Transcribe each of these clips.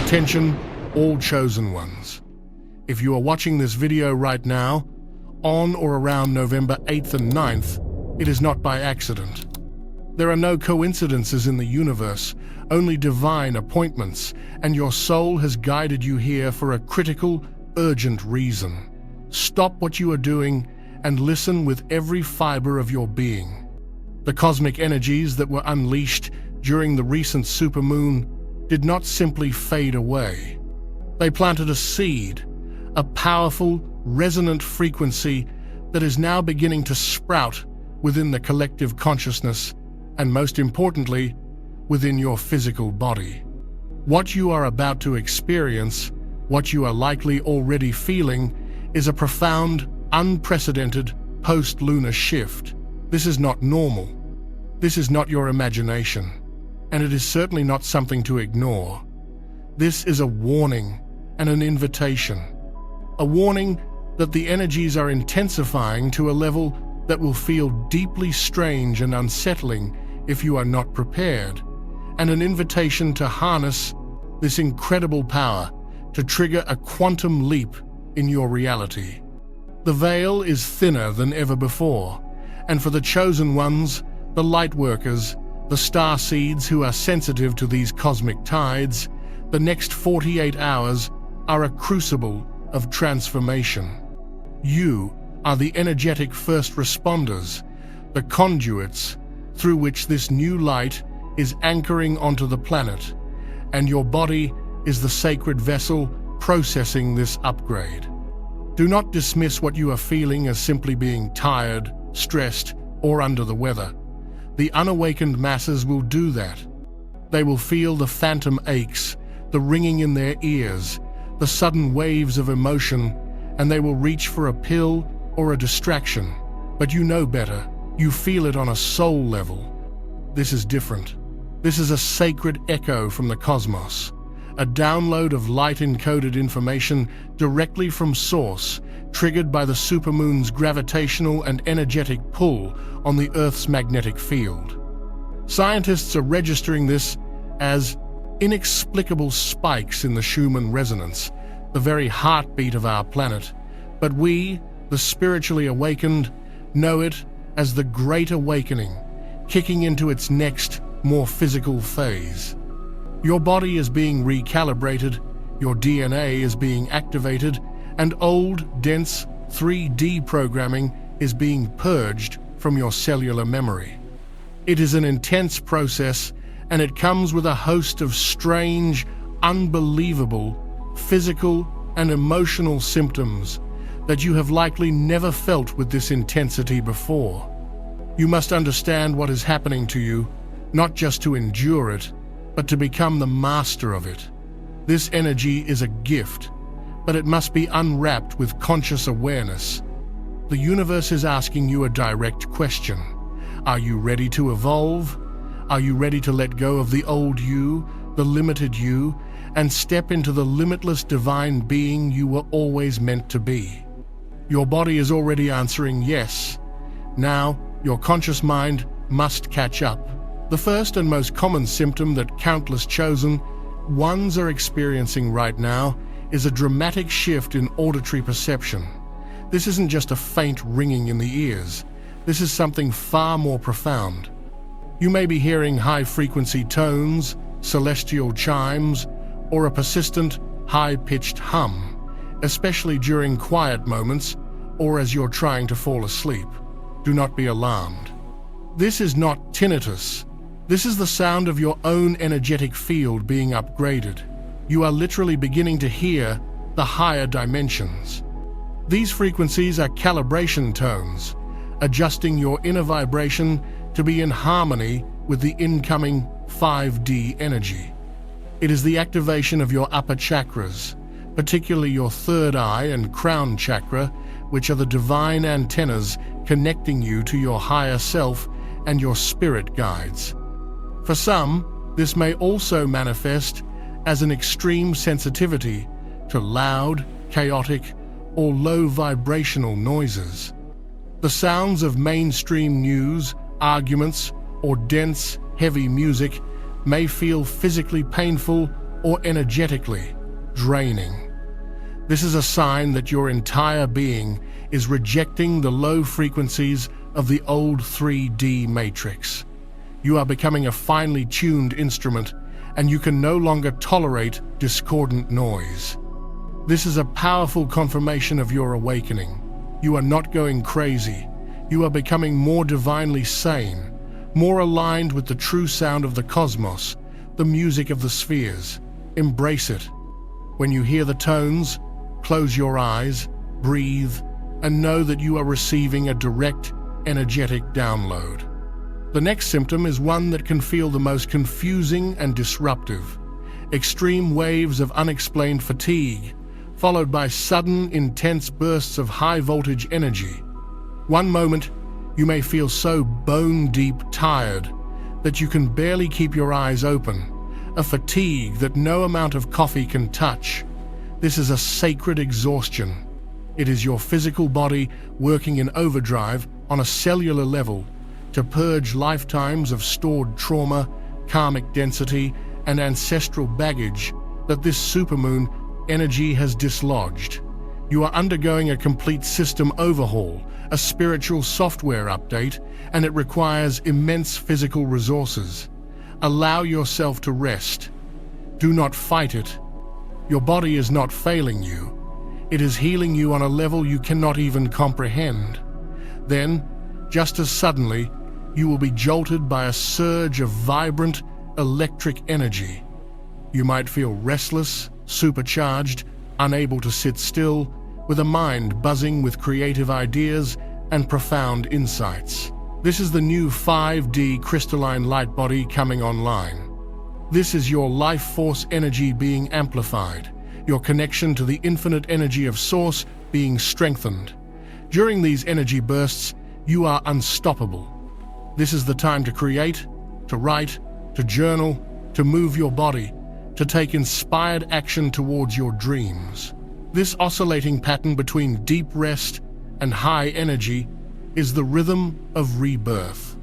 Attention, all chosen ones. If you are watching this video right now, on or around November 8th and 9th, it is not by accident. There are no coincidences in the universe, only divine appointments, and your soul has guided you here for a critical, urgent reason. Stop what you are doing and listen with every fiber of your being. The cosmic energies that were unleashed during the recent supermoon did not simply fade away. They planted a seed, a powerful, resonant frequency that is now beginning to sprout within the collective consciousness and, most importantly, within your physical body. What you are about to experience, what you are likely already feeling, is a profound, unprecedented post-lunar shift. This is not normal. This is not your imagination, and it is certainly not something to ignore. This is a warning and an invitation. A warning that the energies are intensifying to a level that will feel deeply strange and unsettling if you are not prepared, and an invitation to harness this incredible power to trigger a quantum leap in your reality. The veil is thinner than ever before, and for the chosen ones, the light workers, the star seeds who are sensitive to these cosmic tides, the next 48 hours are a crucible of transformation. You are the energetic first responders, the conduits through which this new light is anchoring onto the planet, and your body is the sacred vessel processing this upgrade. Do not dismiss what you are feeling as simply being tired, stressed, or under the weather. The unawakened masses will do that. They will feel the phantom aches, the ringing in their ears, the sudden waves of emotion, and they will reach for a pill or a distraction. But you know better. You feel it on a soul level. This is different. This is a sacred echo from the cosmos, a download of light-encoded information directly from source, triggered by the supermoon's gravitational and energetic pull on the Earth's magnetic field. Scientists are registering this as inexplicable spikes in the Schumann resonance, the very heartbeat of our planet, but we, the spiritually awakened, know it as the Great Awakening, kicking into its next, more physical phase. Your body is being recalibrated, your DNA is being activated, and old, dense 3D programming is being purged from your cellular memory. It is an intense process, and it comes with a host of strange, unbelievable, physical and emotional symptoms that you have likely never felt with this intensity before. You must understand what is happening to you, not just to endure it, but to become the master of it. This energy is a gift, but it must be unwrapped with conscious awareness. The universe is asking you a direct question. Are you ready to evolve? Are you ready to let go of the old you, the limited you, and step into the limitless divine being you were always meant to be? Your body is already answering yes. Now, your conscious mind must catch up. The first and most common symptom that countless chosen ones are experiencing right now is a dramatic shift in auditory perception. This isn't just a faint ringing in the ears. This is something far more profound. You may be hearing high-frequency tones, celestial chimes, or a persistent, high-pitched hum, especially during quiet moments or as you're trying to fall asleep. Do not be alarmed. This is not tinnitus. This is the sound of your own energetic field being upgraded. You are literally beginning to hear the higher dimensions. These frequencies are calibration tones, adjusting your inner vibration to be in harmony with the incoming 5D energy. It is the activation of your upper chakras, particularly your third eye and crown chakra, which are the divine antennas connecting you to your higher self and your spirit guides. For some, this may also manifest as an extreme sensitivity to loud, chaotic, or low vibrational noises. The sounds of mainstream news, arguments, or dense, heavy music may feel physically painful or energetically draining. This is a sign that your entire being is rejecting the low frequencies of the old 3D matrix. You are becoming a finely tuned instrument, and you can no longer tolerate discordant noise. This is a powerful confirmation of your awakening. You are not going crazy. You are becoming more divinely sane, more aligned with the true sound of the cosmos, the music of the spheres. Embrace it. When you hear the tones, close your eyes, breathe, and know that you are receiving a direct, energetic download. The next symptom is one that can feel the most confusing and disruptive. Extreme waves of unexplained fatigue, followed by sudden, intense bursts of high-voltage energy. One moment, you may feel so bone-deep tired that you can barely keep your eyes open, a fatigue that no amount of coffee can touch. This is a sacred exhaustion. It is your physical body working in overdrive on a cellular level to purge lifetimes of stored trauma, karmic density, and ancestral baggage that this supermoon energy has dislodged. You are undergoing a complete system overhaul, a spiritual software update, and it requires immense physical resources. Allow yourself to rest. Do not fight it. Your body is not failing you. It is healing you on a level you cannot even comprehend. Then, just as suddenly, you will be jolted by a surge of vibrant, electric energy. You might feel restless, supercharged, unable to sit still, with a mind buzzing with creative ideas and profound insights. This is the new 5D crystalline light body coming online. This is your life force energy being amplified, your connection to the infinite energy of Source being strengthened. During these energy bursts, you are unstoppable. This is the time to create, to write, to journal, to move your body, to take inspired action towards your dreams. This oscillating pattern between deep rest and high energy is the rhythm of rebirth.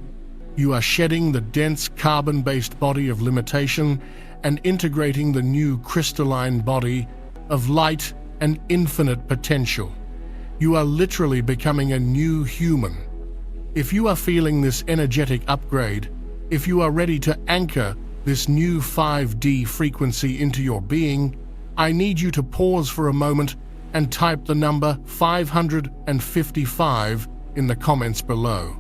You are shedding the dense carbon-based body of limitation and integrating the new crystalline body of light and infinite potential. You are literally becoming a new human. If you are feeling this energetic upgrade, if you are ready to anchor this new 5D frequency into your being, I need you to pause for a moment and type the number 555 in the comments below.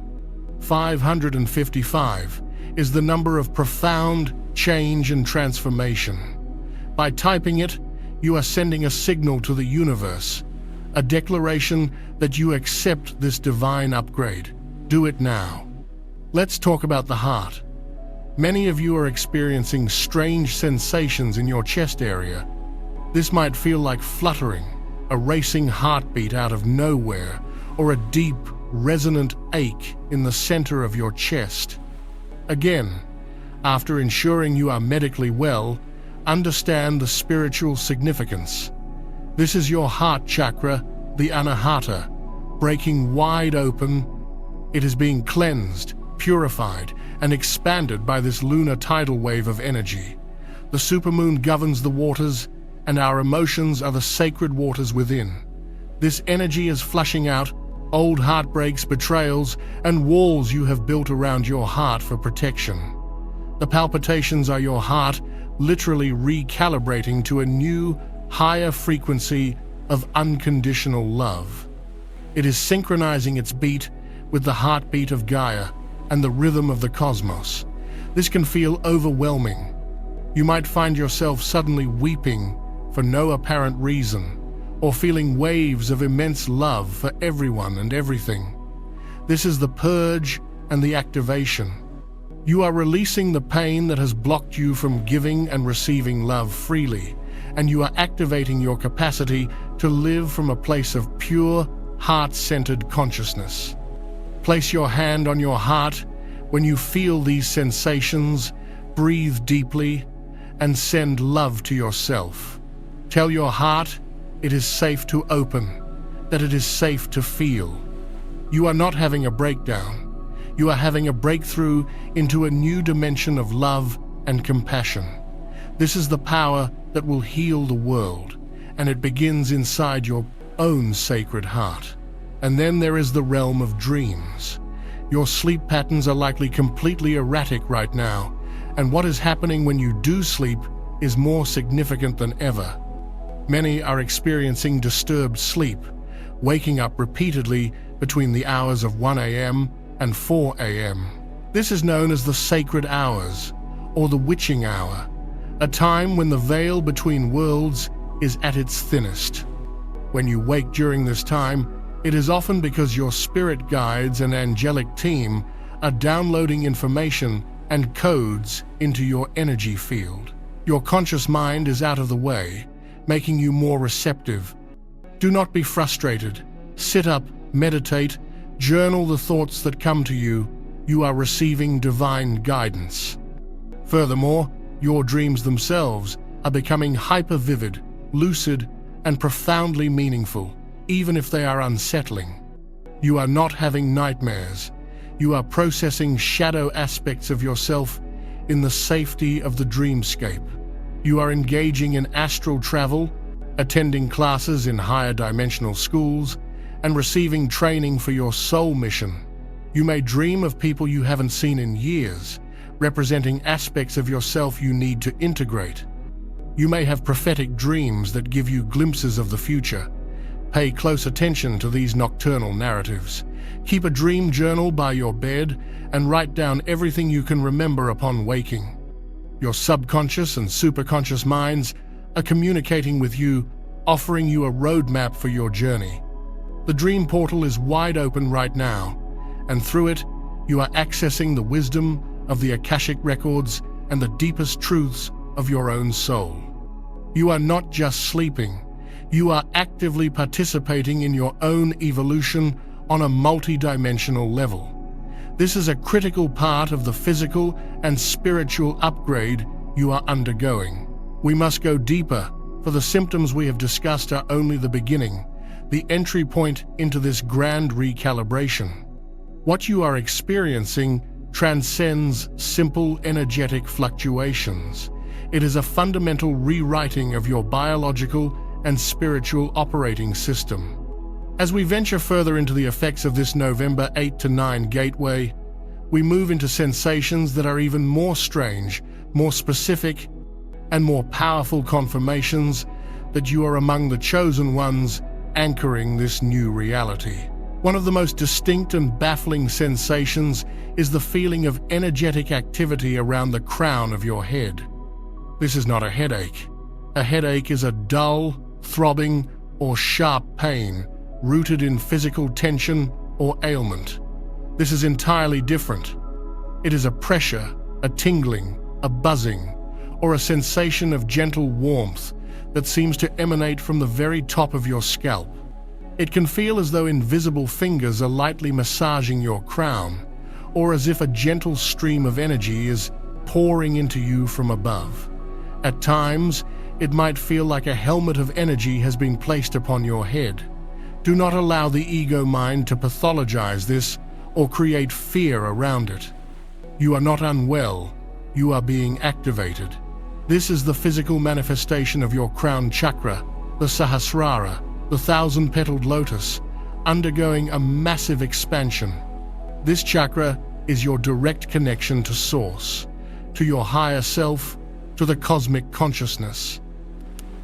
555 is the number of profound change and transformation. By typing it, you are sending a signal to the universe, a declaration that you accept this divine upgrade. Do it now. Let's talk about the heart. Many of you are experiencing strange sensations in your chest area. This might feel like fluttering, a racing heartbeat out of nowhere, or a deep, resonant ache in the center of your chest. Again, after ensuring you are medically well, understand the spiritual significance. This is your heart chakra, the anahata, breaking wide open. It is being cleansed, purified, and expanded by this lunar tidal wave of energy. The supermoon governs the waters, and our emotions are the sacred waters within. This energy is flushing out old heartbreaks, betrayals, and walls you have built around your heart for protection. The palpitations are your heart literally recalibrating to a new, higher frequency of unconditional love. It is synchronizing its beat with the heartbeat of Gaia and the rhythm of the cosmos. This can feel overwhelming. You might find yourself suddenly weeping for no apparent reason, or feeling waves of immense love for everyone and everything. This is the purge and the activation. You are releasing the pain that has blocked you from giving and receiving love freely, and you are activating your capacity to live from a place of pure, heart-centered consciousness. Place your hand on your heart when you feel these sensations, breathe deeply, and send love to yourself. Tell your heart it is safe to open, that it is safe to feel. You are not having a breakdown. You are having a breakthrough into a new dimension of love and compassion. This is the power that will heal the world, and it begins inside your own sacred heart. And then there is the realm of dreams. Your sleep patterns are likely completely erratic right now, and what is happening when you do sleep is more significant than ever. Many are experiencing disturbed sleep, waking up repeatedly between the hours of 1 a.m. and 4 a.m. This is known as the sacred hours, or the witching hour, a time when the veil between worlds is at its thinnest. When you wake during this time, it is often because your spirit guides and angelic team are downloading information and codes into your energy field. Your conscious mind is out of the way, making you more receptive. Do not be frustrated. Sit up, meditate, journal the thoughts that come to you. You are receiving divine guidance. Furthermore, your dreams themselves are becoming hyper-vivid, lucid, and profoundly meaningful, even if they are unsettling. You are not having nightmares. You are processing shadow aspects of yourself in the safety of the dreamscape. You are engaging in astral travel, attending classes in higher dimensional schools, and receiving training for your soul mission. You may dream of people you haven't seen in years, representing aspects of yourself you need to integrate. You may have prophetic dreams that give you glimpses of the future. Pay close attention to these nocturnal narratives. Keep a dream journal by your bed and write down everything you can remember upon waking. Your subconscious and superconscious minds are communicating with you, offering you a roadmap for your journey. The dream portal is wide open right now, and through it, you are accessing the wisdom of the Akashic records and the deepest truths of your own soul. You are not just sleeping. You are actively participating in your own evolution on a multi-dimensional level. This is a critical part of the physical and spiritual upgrade you are undergoing. We must go deeper, for the symptoms we have discussed are only the beginning, the entry point into this grand recalibration. What you are experiencing transcends simple energetic fluctuations. It is a fundamental rewriting of your biological and spiritual operating system. As we venture further into the effects of this November 8 to 9 gateway, we move into sensations that are even more strange, more specific, and more powerful confirmations that you are among the chosen ones anchoring this new reality. One of the most distinct and baffling sensations is the feeling of energetic activity around the crown of your head. This is not a headache. A headache is a dull, throbbing, or sharp pain rooted in physical tension or ailment. This is entirely different. It is a pressure, a tingling, a buzzing, or a sensation of gentle warmth that seems to emanate from the very top of your scalp. It can feel as though invisible fingers are lightly massaging your crown, or as if a gentle stream of energy is pouring into you from above. At times, it might feel like a helmet of energy has been placed upon your head. Do not allow the ego mind to pathologize this or create fear around it. You are not unwell, you are being activated. This is the physical manifestation of your crown chakra, the Sahasrara, the thousand-petaled lotus, undergoing a massive expansion. This chakra is your direct connection to Source, to your higher self, to the cosmic consciousness.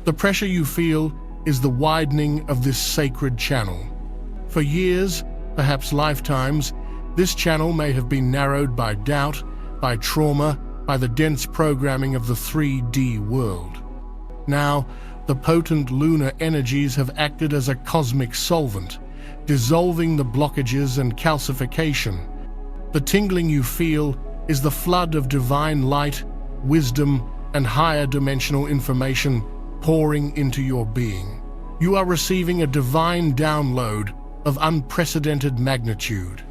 The pressure you feel is the widening of this sacred channel. For years, perhaps lifetimes, this channel may have been narrowed by doubt, by trauma, by the dense programming of the 3D world. Now, the potent lunar energies have acted as a cosmic solvent, dissolving the blockages and calcification. The tingling you feel is the flood of divine light, wisdom, and higher dimensional information pouring into your being. You are receiving a divine download of unprecedented magnitude.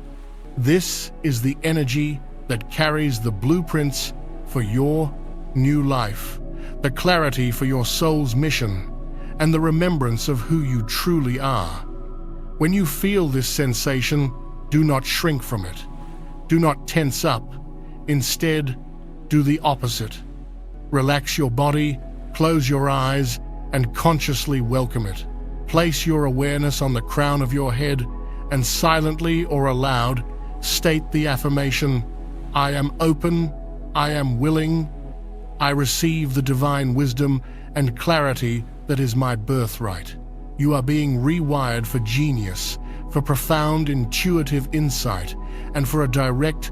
This is the energy that carries the blueprints for your new life, the clarity for your soul's mission, and the remembrance of who you truly are. When you feel this sensation, do not shrink from it. Do not tense up. Instead, do the opposite. Relax your body, close your eyes, and consciously welcome it. Place your awareness on the crown of your head and silently or aloud state the affirmation, I am open, I am willing, I receive the divine wisdom and clarity that is my birthright. You are being rewired for genius, for profound intuitive insight, and for a direct,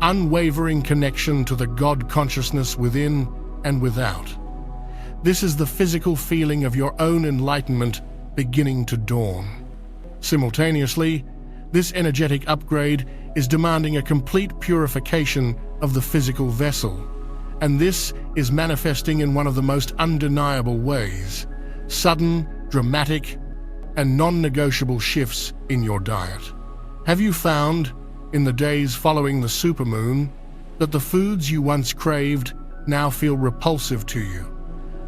unwavering connection to the God consciousness within and without. This is the physical feeling of your own enlightenment beginning to dawn. Simultaneously, this energetic upgrade is demanding a complete purification of the physical vessel, and this is manifesting in one of the most undeniable ways: sudden, dramatic, and non-negotiable shifts in your diet. Have you found, in the days following the supermoon, that the foods you once craved now feel repulsive to you?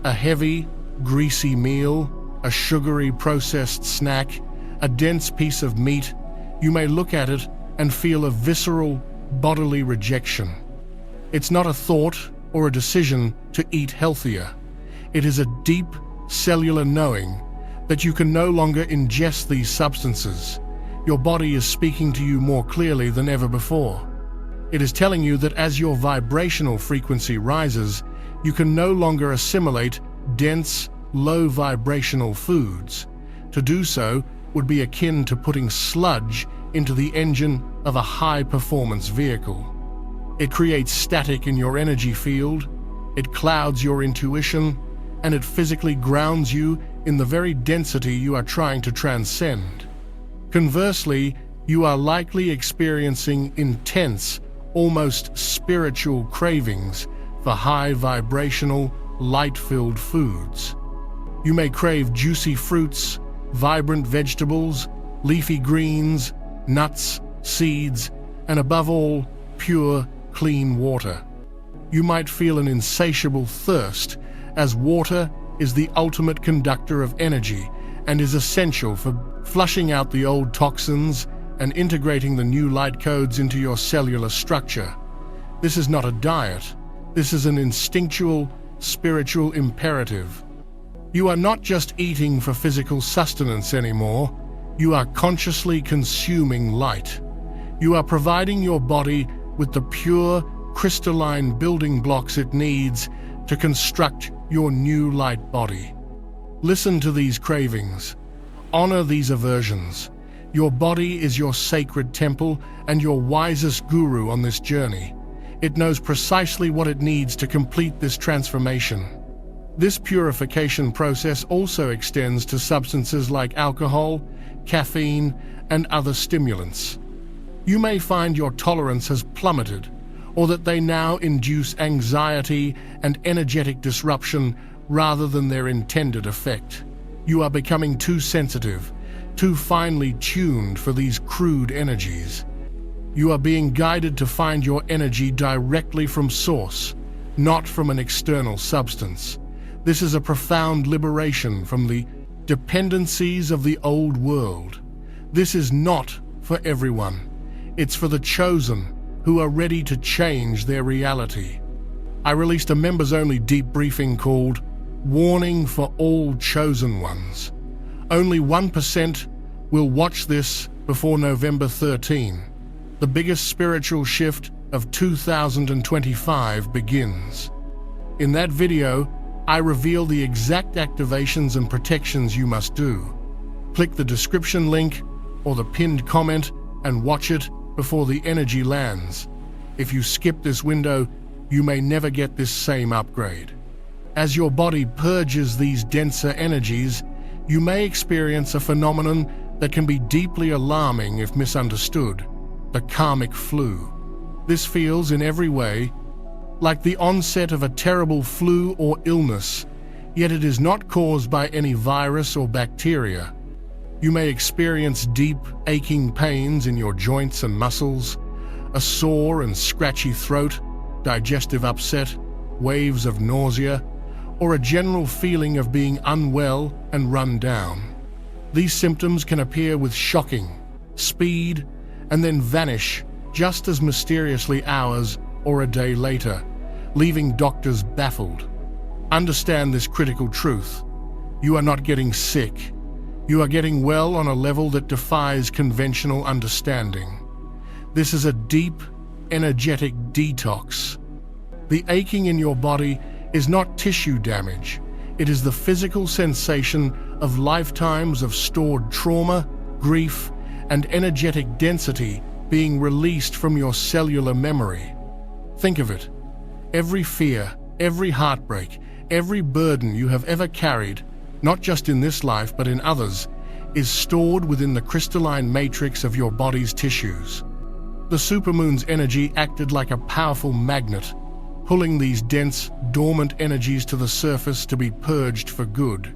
A heavy, greasy meal, a sugary processed snack, a dense piece of meat, you may look at it and feel a visceral, bodily rejection. It's not a thought or a decision to eat healthier. It is a deep, cellular knowing that you can no longer ingest these substances. Your body is speaking to you more clearly than ever before. It is telling you that as your vibrational frequency rises, you can no longer assimilate dense, low vibrational foods. To do so would be akin to putting sludge into the engine of a high-performance vehicle. It creates static in your energy field, it clouds your intuition, and it physically grounds you in the very density you are trying to transcend. Conversely, you are likely experiencing intense, almost spiritual cravings for high-vibrational, light-filled foods. You may crave juicy fruits, vibrant vegetables, leafy greens, nuts, seeds, and above all, pure, clean water. You might feel an insatiable thirst, as water is the ultimate conductor of energy and is essential for flushing out the old toxins and integrating the new light codes into your cellular structure. This is not a diet. This is an instinctual, spiritual imperative. You are not just eating for physical sustenance anymore. You are consciously consuming light. You are providing your body with the pure, crystalline building blocks it needs to construct your new light body. Listen to these cravings. Honor these aversions. Your body is your sacred temple and your wisest guru on this journey. It knows precisely what it needs to complete this transformation. This purification process also extends to substances like alcohol, caffeine, and other stimulants. You may find your tolerance has plummeted, or that they now induce anxiety and energetic disruption rather than their intended effect. You are becoming too sensitive, too finely tuned for these crude energies. You are being guided to find your energy directly from source, not from an external substance. This is a profound liberation from the dependencies of the old world. This is not for everyone. It's for the chosen who are ready to change their reality. I released a members-only deep briefing called Warning for All Chosen Ones. Only 1% will watch this before November 13. The biggest spiritual shift of 2025 begins. In that video, I reveal the exact activations and protections you must do. Click the description link or the pinned comment and watch it before the energy lands. If you skip this window, you may never get this same upgrade. As your body purges these denser energies, you may experience a phenomenon that can be deeply alarming if misunderstood: the karmic flu. This feels in every way like the onset of a terrible flu or illness, yet it is not caused by any virus or bacteria. You may experience deep, aching pains in your joints and muscles, a sore and scratchy throat, digestive upset, waves of nausea, or a general feeling of being unwell and run down. These symptoms can appear with shocking speed and then vanish just as mysteriously hours or a day later, leaving doctors baffled. Understand this critical truth. You are not getting sick. You are getting well on a level that defies conventional understanding. This is a deep, energetic detox. The aching in your body is not tissue damage. It is the physical sensation of lifetimes of stored trauma, grief, and energetic density being released from your cellular memory. Think of it. Every fear, every heartbreak, every burden you have ever carried, not just in this life but in others, is stored within the crystalline matrix of your body's tissues. The supermoon's energy acted like a powerful magnet, pulling these dense, dormant energies to the surface to be purged for good.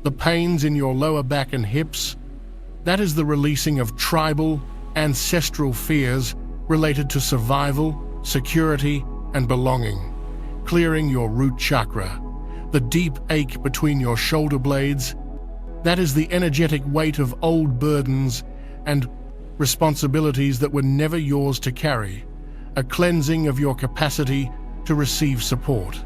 The pains in your lower back and hips, that is the releasing of tribal, ancestral fears related to survival, security, and belonging, clearing your root chakra. The deep ache between your shoulder blades, that is the energetic weight of old burdens and responsibilities that were never yours to carry, a cleansing of your capacity to receive support.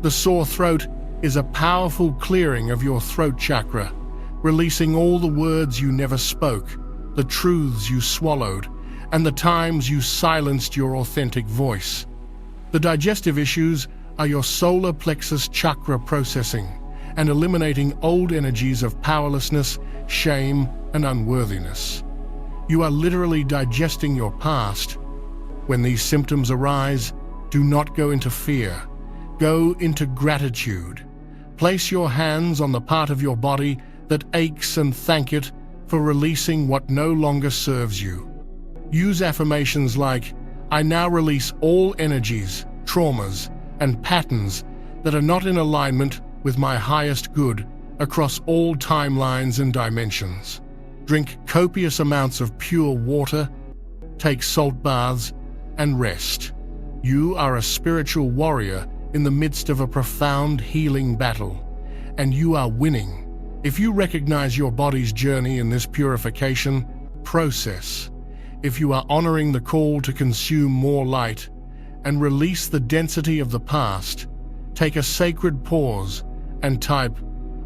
The sore throat is a powerful clearing of your throat chakra, releasing all the words you never spoke, the truths you swallowed, and the times you silenced your authentic voice. The digestive issues are your solar plexus chakra processing and eliminating old energies of powerlessness, shame, and unworthiness. You are literally digesting your past. When these symptoms arise, do not go into fear. Go into gratitude. Place your hands on the part of your body that aches and thank it for releasing what no longer serves you. Use affirmations like, "I now release all energies, traumas, and patterns that are not in alignment with my highest good across all timelines and dimensions." Drink copious amounts of pure water, take salt baths, and rest. You are a spiritual warrior in the midst of a profound healing battle, and you are winning. If you recognize your body's journey in this purification process, if you are honoring the call to consume more light and release the density of the past, take a sacred pause and type,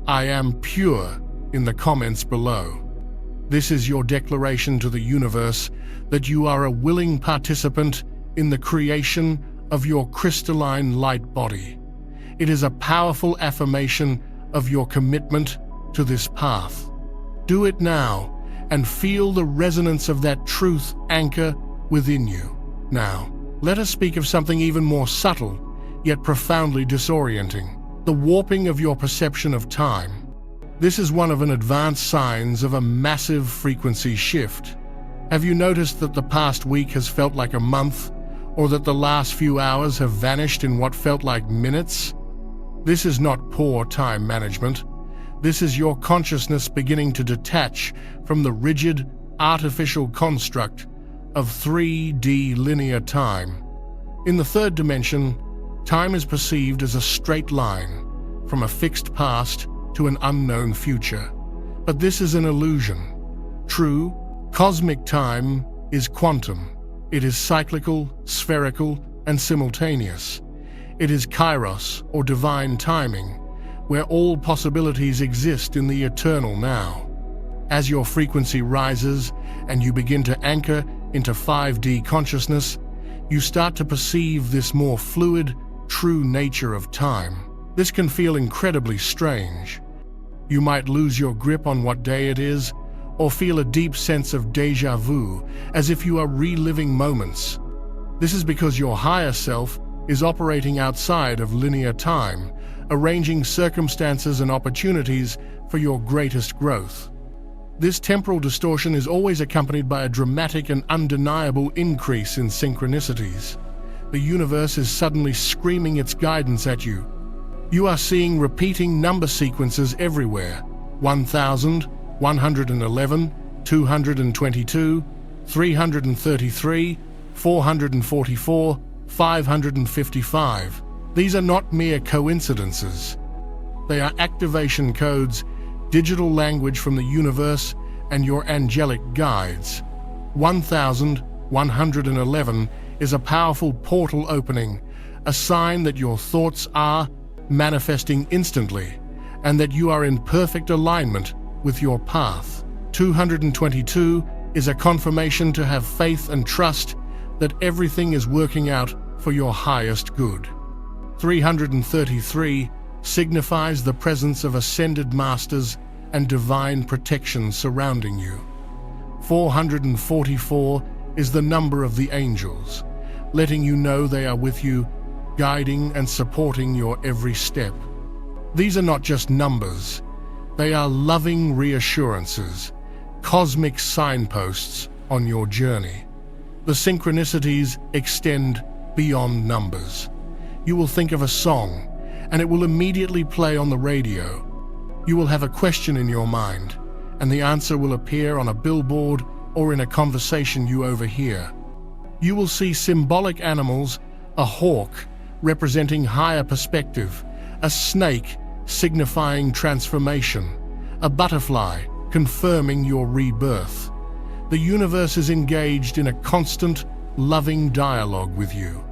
"I am pure," in the comments below. This is your declaration to the universe that you are a willing participant in the creation of your crystalline light body. It is a powerful affirmation of your commitment to this path. Do it now and feel the resonance of that truth anchor within you. Now, let us speak of something even more subtle, yet profoundly disorienting: the warping of your perception of time. This is one of an advanced signs of a massive frequency shift. Have you noticed that the past week has felt like a month, or that the last few hours have vanished in what felt like minutes? This is not poor time management. This is your consciousness beginning to detach from the rigid, artificial construct of 3D linear time. In the third dimension, time is perceived as a straight line, from a fixed past to an unknown future. But this is an illusion. True, cosmic time is quantum. It is cyclical, spherical, and simultaneous. It is kairos, or divine timing, where all possibilities exist in the eternal now. As your frequency rises and you begin to anchor into 5D consciousness, you start to perceive this more fluid, true nature of time. This can feel incredibly strange. You might lose your grip on what day it is, or feel a deep sense of déjà vu, as if you are reliving moments. This is because your higher self is operating outside of linear time, arranging circumstances and opportunities for your greatest growth. This temporal distortion is always accompanied by a dramatic and undeniable increase in synchronicities. The universe is suddenly screaming its guidance at you. You are seeing repeating number sequences everywhere: 1000, 111, 222, 333, 444, 555. These are not mere coincidences. They are activation codes, digital language from the universe, and your angelic guides. 1111 is a powerful portal opening, a sign that your thoughts are manifesting instantly and that you are in perfect alignment with your path. 222 is a confirmation to have faith and trust that everything is working out for your highest good. 333 signifies the presence of ascended masters and divine protection surrounding you. 444 is the number of the angels, letting you know they are with you, guiding and supporting your every step. These are not just numbers, they are loving reassurances, cosmic signposts on your journey. The synchronicities extend beyond numbers. You will think of a song, and it will immediately play on the radio. You will have a question in your mind, and the answer will appear on a billboard or in a conversation you overhear. You will see symbolic animals, a hawk representing higher perspective, a snake signifying transformation, a butterfly confirming your rebirth. The universe is engaged in a constant, loving dialogue with you.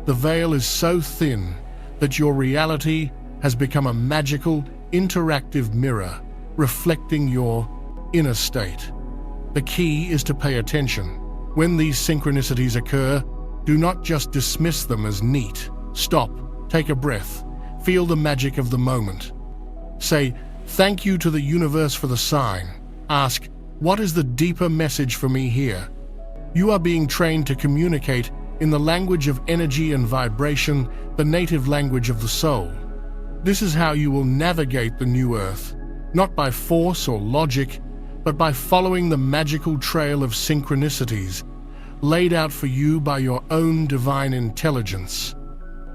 The veil is so thin that your reality has become a magical, interactive mirror reflecting your inner state. The key is to pay attention. When these synchronicities occur, do not just dismiss them as neat. Stop, take a breath, feel the magic of the moment. Say, "Thank you to the universe for the sign." Ask, "What is the deeper message for me here?" You are being trained to communicate in the language of energy and vibration, the native language of the soul. This is how you will navigate the new earth, not by force or logic, but by following the magical trail of synchronicities laid out for you by your own divine intelligence.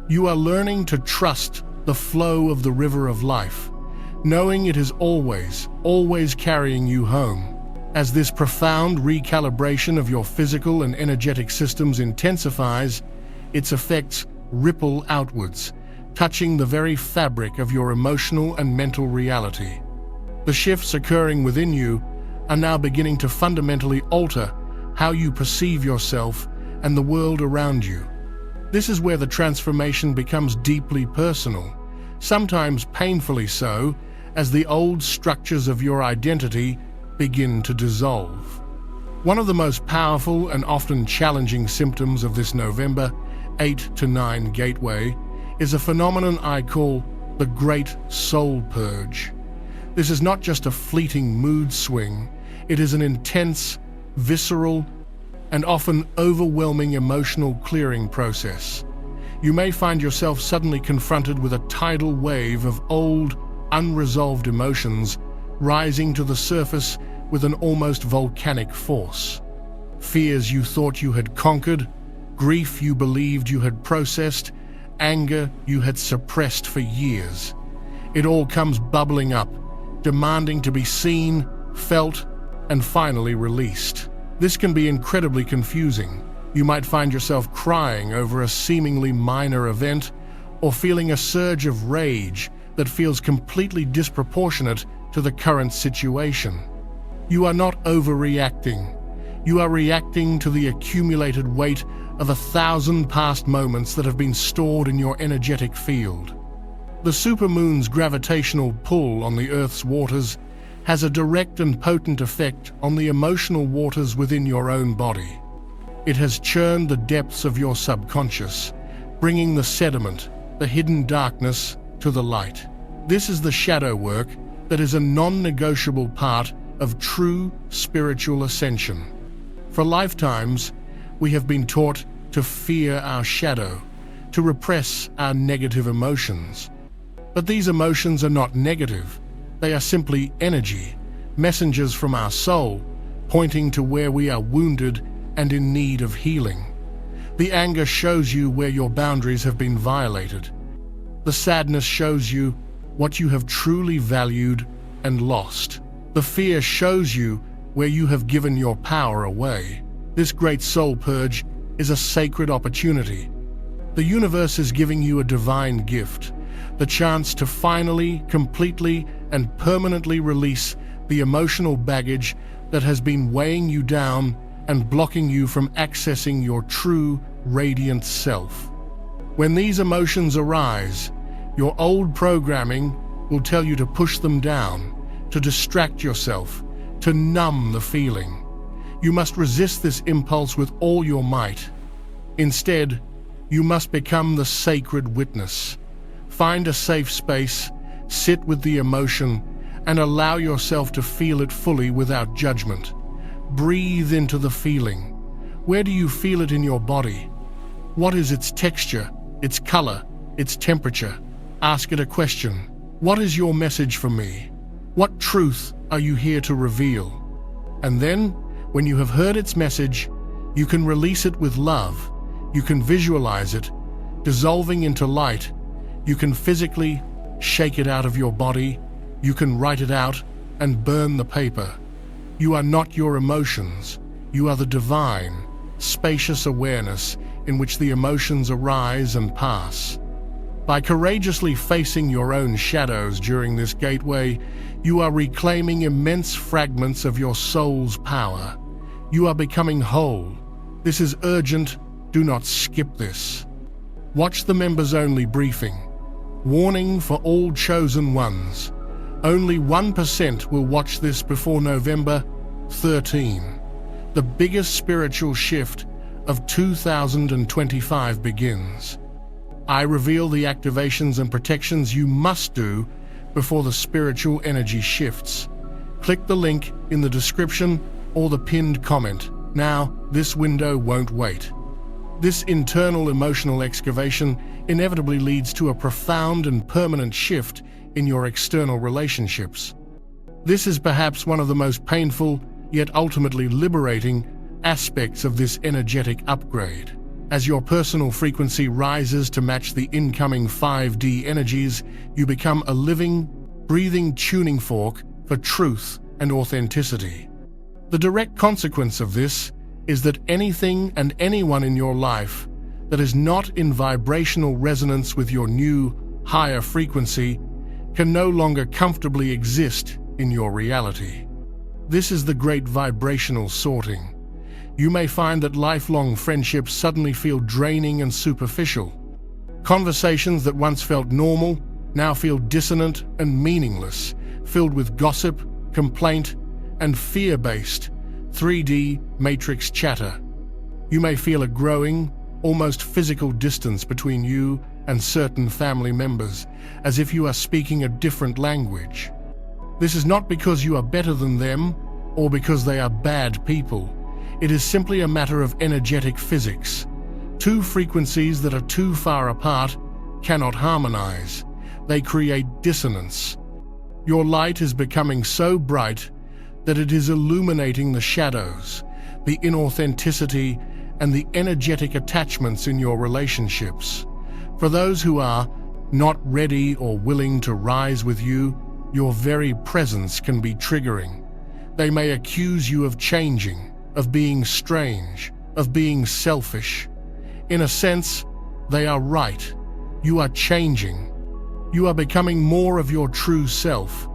You are learning to trust the flow of the river of life, knowing it is always, always carrying you home. As this profound recalibration of your physical and energetic systems intensifies, its effects ripple outwards, touching the very fabric of your emotional and mental reality. The shifts occurring within you are now beginning to fundamentally alter how you perceive yourself and the world around you. This is where the transformation becomes deeply personal, sometimes painfully so, as the old structures of your identity begin to dissolve. One of the most powerful and often challenging symptoms of this November 8 to 9 gateway is a phenomenon I call the Great Soul Purge. This is not just a fleeting mood swing, it is an intense, visceral, and often overwhelming emotional clearing process. You may find yourself suddenly confronted with a tidal wave of old, unresolved emotions rising to the surface with an almost volcanic force. Fears you thought you had conquered, grief you believed you had processed, anger you had suppressed for years. It all comes bubbling up, demanding to be seen, felt, and finally released. This can be incredibly confusing. You might find yourself crying over a seemingly minor event or feeling a surge of rage that feels completely disproportionate to the current situation. You are not overreacting. You are reacting to the accumulated weight of 1,000 past moments that have been stored in your energetic field. The supermoon's gravitational pull on the Earth's waters has a direct and potent effect on the emotional waters within your own body. It has churned the depths of your subconscious, bringing the sediment, the hidden darkness, to the light. This is the shadow work that is a non-negotiable part of true spiritual ascension. For lifetimes, we have been taught to fear our shadow, to repress our negative emotions. But these emotions are not negative. They are simply energy, messengers from our soul, pointing to where we are wounded and in need of healing. The anger shows you where your boundaries have been violated. The sadness shows you what you have truly valued and lost. The fear shows you where you have given your power away. This great soul purge is a sacred opportunity. The universe is giving you a divine gift, the chance to finally, completely, and permanently release the emotional baggage that has been weighing you down and blocking you from accessing your true, radiant self. When these emotions arise, your old programming will tell you to push them down, to distract yourself, to numb the feeling. You must resist this impulse with all your might. Instead, you must become the sacred witness. Find a safe space, sit with the emotion, and allow yourself to feel it fully without judgment. Breathe into the feeling. Where do you feel it in your body? What is its texture, its color, its temperature? Ask it a question. What is your message for me? What truth are you here to reveal? And then, when you have heard its message, you can release it with love. You can visualize it, dissolving into light. You can physically shake it out of your body. You can write it out and burn the paper. You are not your emotions. You are the divine, spacious awareness in which the emotions arise and pass. By courageously facing your own shadows during this gateway, you are reclaiming immense fragments of your soul's power. You are becoming whole. This is urgent. Do not skip this. Watch the members-only briefing. Warning for all chosen ones. Only 1% will watch this before November 13. The biggest spiritual shift of 2025 begins. I reveal the activations and protections you must do before the spiritual energy shifts. Click the link in the description or the pinned comment. Now, this window won't wait. This internal emotional excavation inevitably leads to a profound and permanent shift in your external relationships. This is perhaps one of the most painful, yet ultimately liberating, aspects of this energetic upgrade. As your personal frequency rises to match the incoming 5D energies, you become a living, breathing tuning fork for truth and authenticity. The direct consequence of this is that anything and anyone in your life that is not in vibrational resonance with your new, higher frequency can no longer comfortably exist in your reality. This is the great vibrational sorting. You may find that lifelong friendships suddenly feel draining and superficial. Conversations that once felt normal now feel dissonant and meaningless, filled with gossip, complaint, and fear-based 3D matrix chatter. You may feel a growing, almost physical distance between you and certain family members, as if you are speaking a different language. This is not because you are better than them or because they are bad people. It is simply a matter of energetic physics. Two frequencies that are too far apart cannot harmonize. They create dissonance. Your light is becoming so bright that it is illuminating the shadows, the inauthenticity, and the energetic attachments in your relationships. For those who are not ready or willing to rise with you, your very presence can be triggering. They may accuse you of changing, of being strange, of being selfish. In a sense, they are right. You are changing. You are becoming more of your true self,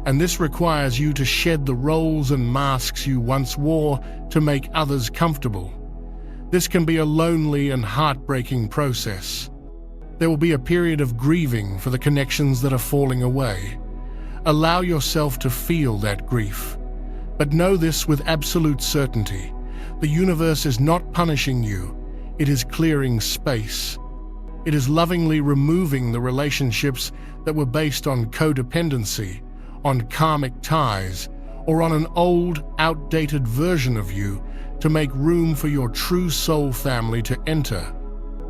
and this requires you to shed the roles and masks you once wore to make others comfortable. This can be a lonely and heartbreaking process. There will be a period of grieving for the connections that are falling away. Allow yourself to feel that grief. But know this with absolute certainty. The universe is not punishing you. It is clearing space. It is lovingly removing the relationships that were based on codependency, on karmic ties, or on an old, outdated version of you to make room for your true soul family to enter.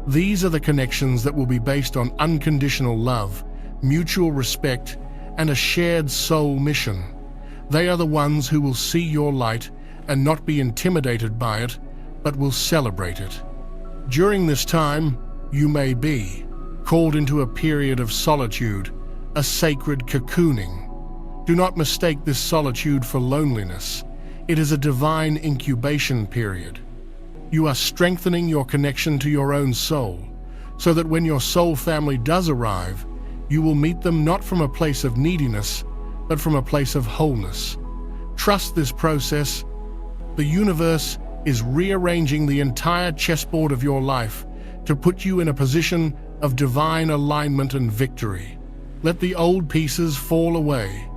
These are the connections that will be based on unconditional love, mutual respect, and a shared soul mission. They are the ones who will see your light and not be intimidated by it, but will celebrate it. During this time, you may be called into a period of solitude, a sacred cocooning. Do not mistake this solitude for loneliness. It is a divine incubation period. You are strengthening your connection to your own soul, so that when your soul family does arrive, you will meet them not from a place of neediness, but from a place of wholeness. Trust this process. The universe is rearranging the entire chessboard of your life to put you in a position of divine alignment and victory. Let the old pieces fall away.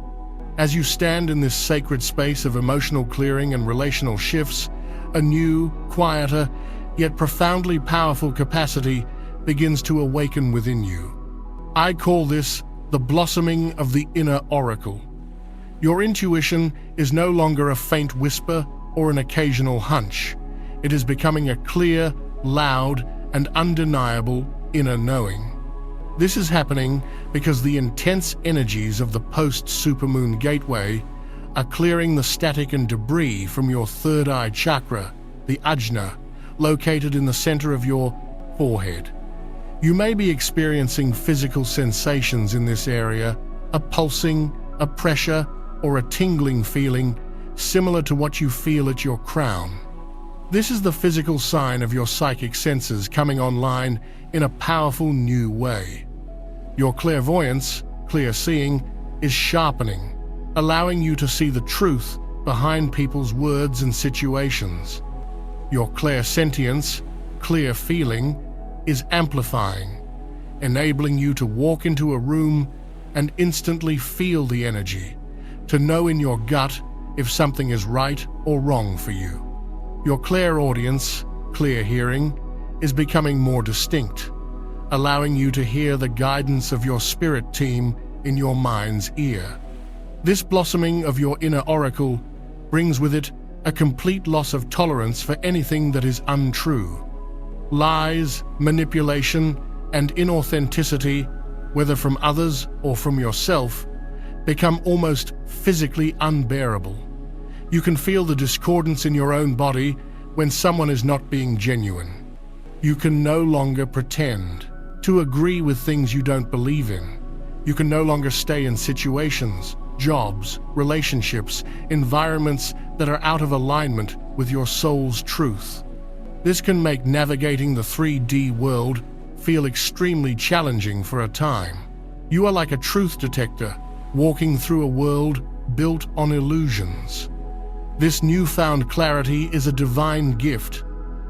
As you stand in this sacred space of emotional clearing and relational shifts, a new, quieter, yet profoundly powerful capacity begins to awaken within you. I call this the blossoming of the inner oracle. Your intuition is no longer a faint whisper or an occasional hunch. It is becoming a clear, loud, and undeniable inner knowing. This is happening because the intense energies of the post-Supermoon gateway are clearing the static and debris from your third eye chakra, the ajna, located in the center of your forehead. You may be experiencing physical sensations in this area, a pulsing, a pressure, or a tingling feeling similar to what you feel at your crown. This is the physical sign of your psychic senses coming online in a powerful new way. Your clairvoyance, clear seeing, is sharpening, allowing you to see the truth behind people's words and situations. Your clairsentience, clear feeling, is amplifying, enabling you to walk into a room and instantly feel the energy, to know in your gut if something is right or wrong for you. Your clairaudience, clear hearing, is becoming more distinct, allowing you to hear the guidance of your spirit team in your mind's ear. This blossoming of your inner oracle brings with it a complete loss of tolerance for anything that is untrue. Lies, manipulation, and inauthenticity, whether from others or from yourself, become almost physically unbearable. You can feel the discordance in your own body when someone is not being genuine. You can no longer pretend to agree with things you don't believe in. You can no longer stay in situations, jobs, relationships, environments that are out of alignment with your soul's truth. This can make navigating the 3D world feel extremely challenging for a time. You are like a truth detector, walking through a world built on illusions. This newfound clarity is a divine gift,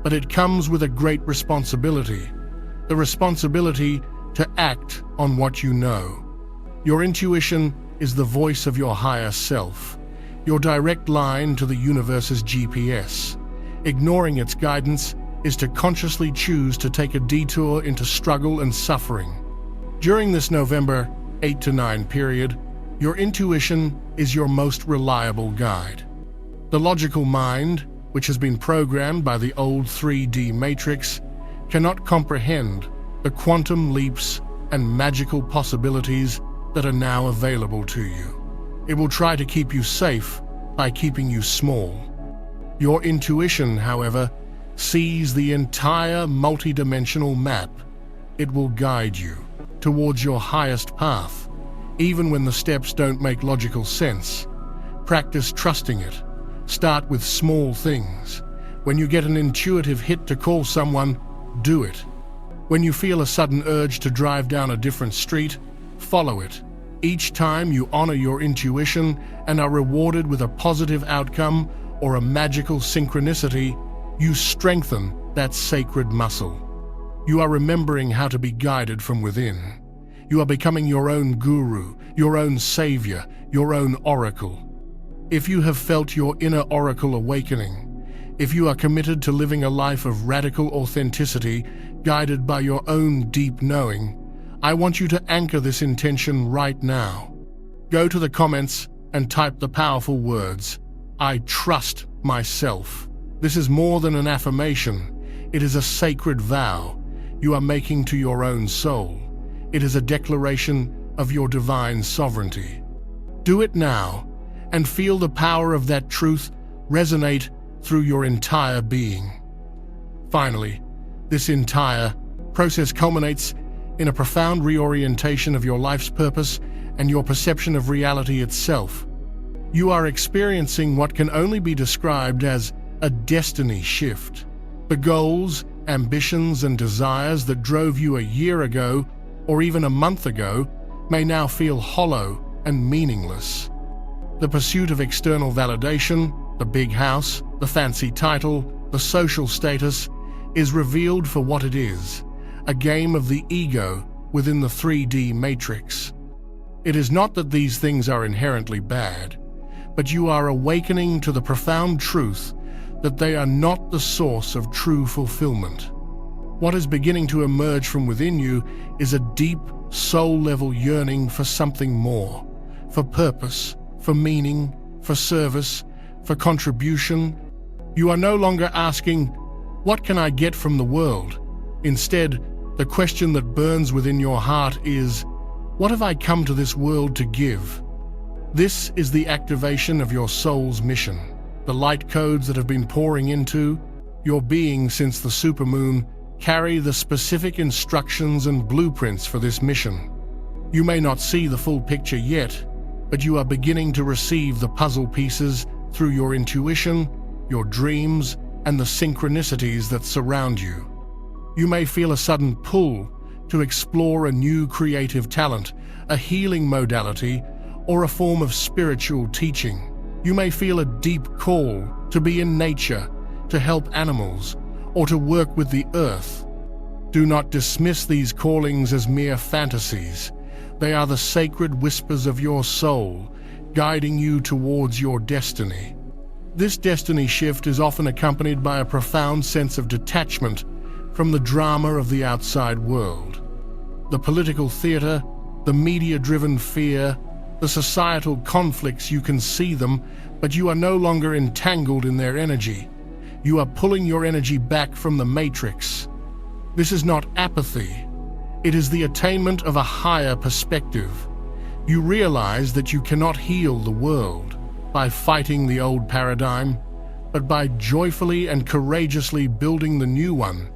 but it comes with a great responsibility. The responsibility to act on what you know. Your intuition is the voice of your higher self, your direct line to the universe's GPS. Ignoring its guidance is to consciously choose to take a detour into struggle and suffering. During this November 8 to 9 period, your intuition is your most reliable guide. The logical mind, which has been programmed by the old 3D matrix, cannot comprehend the quantum leaps and magical possibilities that are now available to you. It will try to keep you safe by keeping you small. Your intuition, however, sees the entire multidimensional map. It will guide you towards your highest path, even when the steps don't make logical sense. Practice trusting it. Start with small things. When you get an intuitive hit to call someone, do it. When you feel a sudden urge to drive down a different street, follow it. Each time you honor your intuition and are rewarded with a positive outcome or a magical synchronicity, you strengthen that sacred muscle. You are remembering how to be guided from within. You are becoming your own guru, your own savior, your own oracle. If you have felt your inner oracle awakening, if you are committed to living a life of radical authenticity guided by your own deep knowing, I want you to anchor this intention right now. Go to the comments and type the powerful words, "I trust myself." This is more than an affirmation. It is a sacred vow you are making to your own soul. It is a declaration of your divine sovereignty. Do it now and feel the power of that truth resonate through your entire being. Finally, this entire process culminates in a profound reorientation of your life's purpose and your perception of reality itself. You are experiencing what can only be described as a destiny shift. The goals, ambitions, and desires that drove you a year ago or even a month ago may now feel hollow and meaningless. The pursuit of external validation, the big house, the fancy title, the social status, is revealed for what it is, a game of the ego within the 3D matrix. It is not that these things are inherently bad, but you are awakening to the profound truth that they are not the source of true fulfillment. What is beginning to emerge from within you is a deep, soul-level yearning for something more, for purpose, for meaning, for service, for contribution. You are no longer asking, "What can I get from the world?" Instead, the question that burns within your heart is, "What have I come to this world to give?" This is the activation of your soul's mission. The light codes that have been pouring into your being since the supermoon carry the specific instructions and blueprints for this mission. You may not see the full picture yet, but you are beginning to receive the puzzle pieces through your intuition, your dreams, and the synchronicities that surround you. You may feel a sudden pull to explore a new creative talent, a healing modality, or a form of spiritual teaching. You may feel a deep call to be in nature, to help animals, or to work with the earth. Do not dismiss these callings as mere fantasies. They are the sacred whispers of your soul, guiding you towards your destiny. This destiny shift is often accompanied by a profound sense of detachment from the drama of the outside world. The political theater, the media-driven fear, the societal conflicts, you can see them, but you are no longer entangled in their energy. You are pulling your energy back from the matrix. This is not apathy. It is the attainment of a higher perspective. You realize that you cannot heal the world by fighting the old paradigm, but by joyfully and courageously building the new one.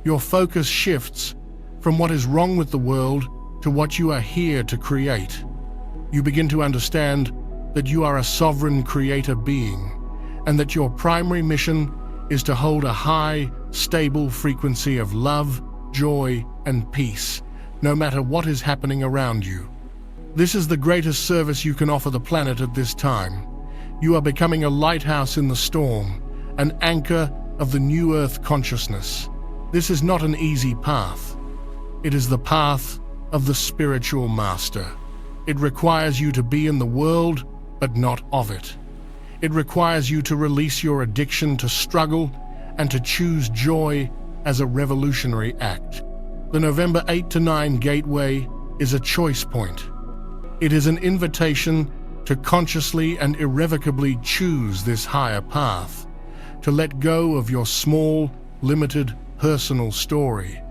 Your focus shifts from what is wrong with the world to what you are here to create. You begin to understand that you are a sovereign creator being, and that your primary mission is to hold a high, stable frequency of love, joy, and peace, no matter what is happening around you. This is the greatest service you can offer the planet at this time. You are becoming a lighthouse in the storm, an anchor of the new Earth consciousness. This is not an easy path. It is the path of the spiritual master. It requires you to be in the world, but not of it. It requires you to release your addiction to struggle and to choose joy as a revolutionary act. The November 8 to 9 gateway is a choice point. It is an invitation to consciously and irrevocably choose this higher path, to let go of your small, limited, personal story,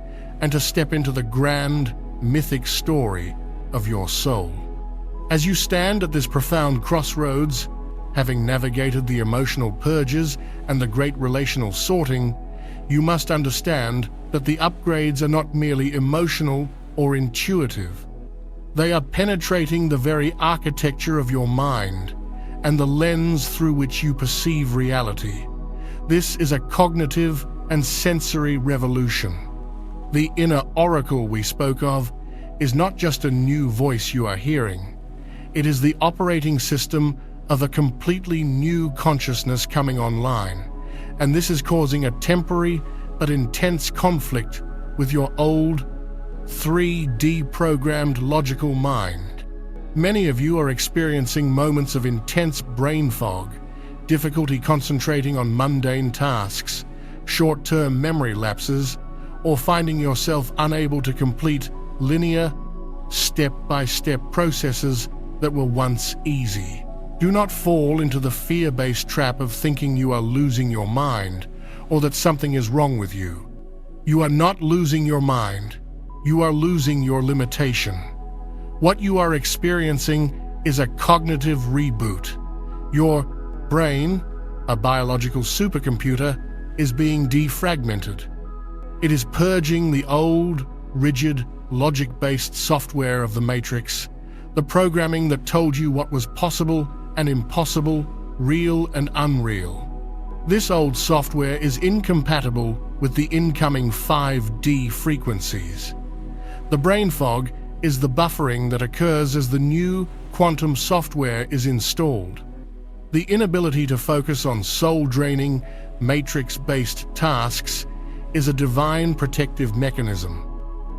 and to step into the grand, mythic story of your soul. As you stand at this profound crossroads, having navigated the emotional purges and the great relational sorting, you must understand that the upgrades are not merely emotional or intuitive. They are penetrating the very architecture of your mind and the lens through which you perceive reality. This is a cognitive and sensory revolution. The inner oracle we spoke of is not just a new voice you are hearing. It is the operating system of a completely new consciousness coming online, and this is causing a temporary but intense conflict with your old, 3D-programmed logical mind. Many of you are experiencing moments of intense brain fog, difficulty concentrating on mundane tasks, short-term memory lapses, or finding yourself unable to complete linear, step-by-step processes that were once easy. Do not fall into the fear-based trap of thinking you are losing your mind or that something is wrong with you. You are not losing your mind. You are losing your limitation. What you are experiencing is a cognitive reboot. Your brain, a biological supercomputer, is being defragmented. It is purging the old, rigid, logic-based software of the Matrix, the programming that told you what was possible and impossible, real and unreal. This old software is incompatible with the incoming 5D frequencies. The brain fog is the buffering that occurs as the new quantum software is installed. The inability to focus on soul-draining, matrix-based tasks is a divine protective mechanism.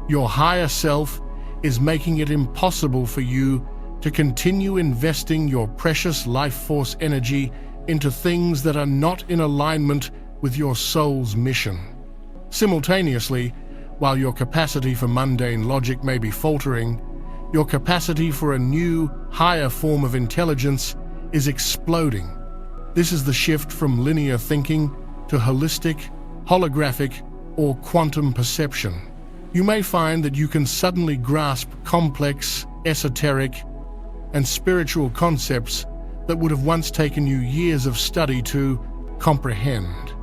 Your higher self is making it impossible for you to continue investing your precious life force energy into things that are not in alignment with your soul's mission. Simultaneously, while your capacity for mundane logic may be faltering, your capacity for a new, higher form of intelligence is exploding. This is the shift from linear thinking to holistic, holographic, or quantum perception. You may find that you can suddenly grasp complex, esoteric, and spiritual concepts that would have once taken you years of study to comprehend.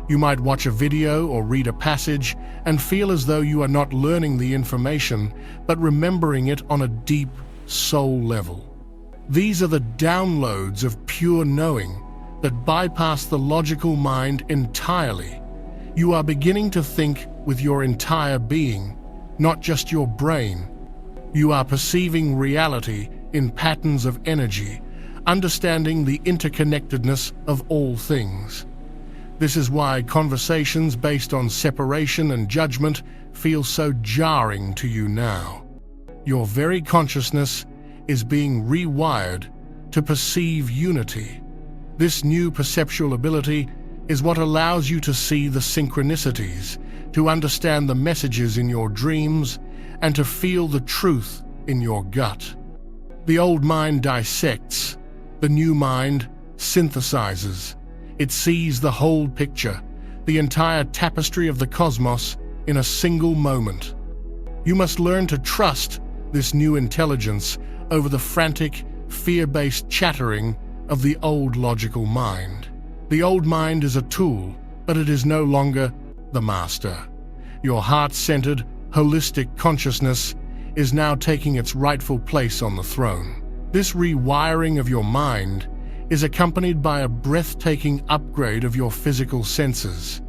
You might watch a video or read a passage and feel as though you are not learning the information, but remembering it on a deep soul level. These are the downloads of pure knowing that bypass the logical mind entirely. You are beginning to think with your entire being, not just your brain. You are perceiving reality in patterns of energy, understanding the interconnectedness of all things. This is why conversations based on separation and judgment feel so jarring to you now. Your very consciousness is being rewired to perceive unity. This new perceptual ability is what allows you to see the synchronicities, to understand the messages in your dreams, and to feel the truth in your gut. The old mind dissects, the new mind synthesizes. It sees the whole picture, the entire tapestry of the cosmos in a single moment. You must learn to trust this new intelligence over the frantic, fear-based chattering of the old logical mind. The old mind is a tool, but it is no longer the master. Your heart-centered, holistic consciousness is now taking its rightful place on the throne. This rewiring of your mind is accompanied by a breathtaking upgrade of your physical senses.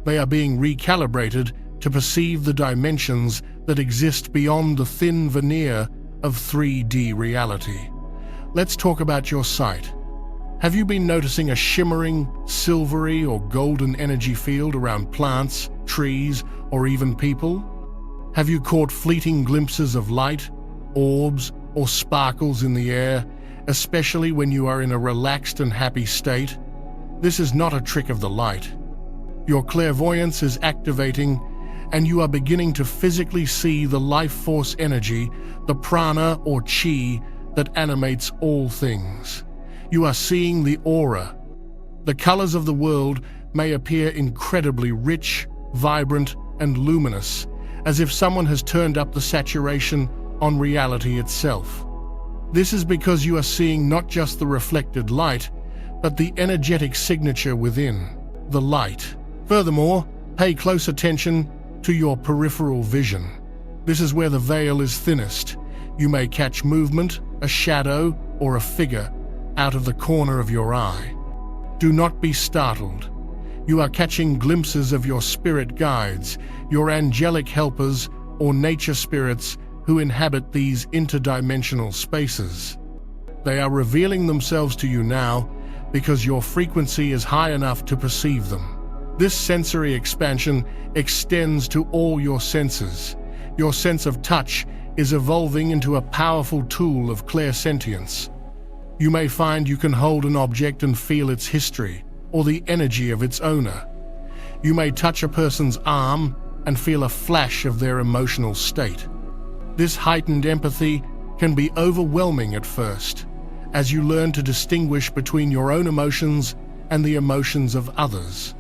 They are being recalibrated to perceive the dimensions that exist beyond the thin veneer of 3D reality. Let's talk about your sight. Have you been noticing a shimmering, silvery or golden energy field around plants, trees, or even people? Have you caught fleeting glimpses of light, orbs, or sparkles in the air, especially when you are in a relaxed and happy state? This is not a trick of the light. Your clairvoyance is activating, and you are beginning to physically see the life force energy, the prana or chi, that animates all things. You are seeing the aura. The colors of the world may appear incredibly rich, vibrant, and luminous, as if someone has turned up the saturation on reality itself. This is because you are seeing not just the reflected light, but the energetic signature within the light. Furthermore, pay close attention to your peripheral vision. This is where the veil is thinnest. You may catch movement, a shadow, or a figure out of the corner of your eye. Do not be startled. You are catching glimpses of your spirit guides, your angelic helpers, or nature spirits who inhabit these interdimensional spaces. They are revealing themselves to you now because your frequency is high enough to perceive them. This sensory expansion extends to all your senses. Your sense of touch is evolving into a powerful tool of clairsentience. You may find you can hold an object and feel its history or the energy of its owner. You may touch a person's arm and feel a flash of their emotional state. This heightened empathy can be overwhelming at first, as you learn to distinguish between your own emotions and the emotions of others.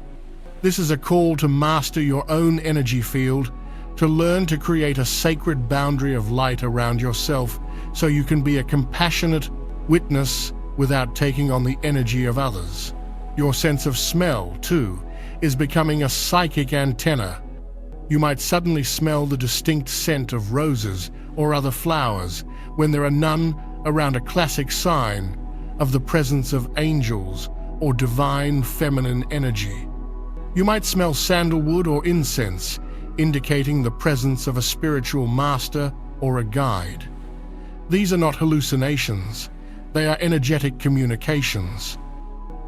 This is a call to master your own energy field, to learn to create a sacred boundary of light around yourself so you can be a compassionate witness without taking on the energy of others. Your sense of smell, too, is becoming a psychic antenna. You might suddenly smell the distinct scent of roses or other flowers when there are none around, a classic sign of the presence of angels or divine feminine energy. You might smell sandalwood or incense, indicating the presence of a spiritual master or a guide. These are not hallucinations. They are energetic communications.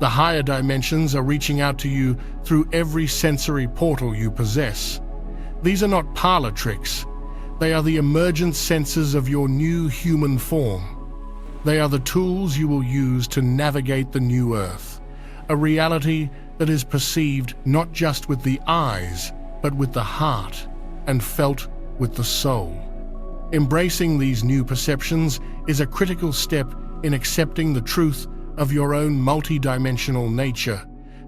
The higher dimensions are reaching out to you through every sensory portal you possess. These are not parlor tricks. They are the emergent senses of your new human form. They are the tools you will use to navigate the new Earth, a reality that is perceived not just with the eyes, but with the heart, and felt with the soul. Embracing these new perceptions is a critical step in accepting the truth of your own multidimensional nature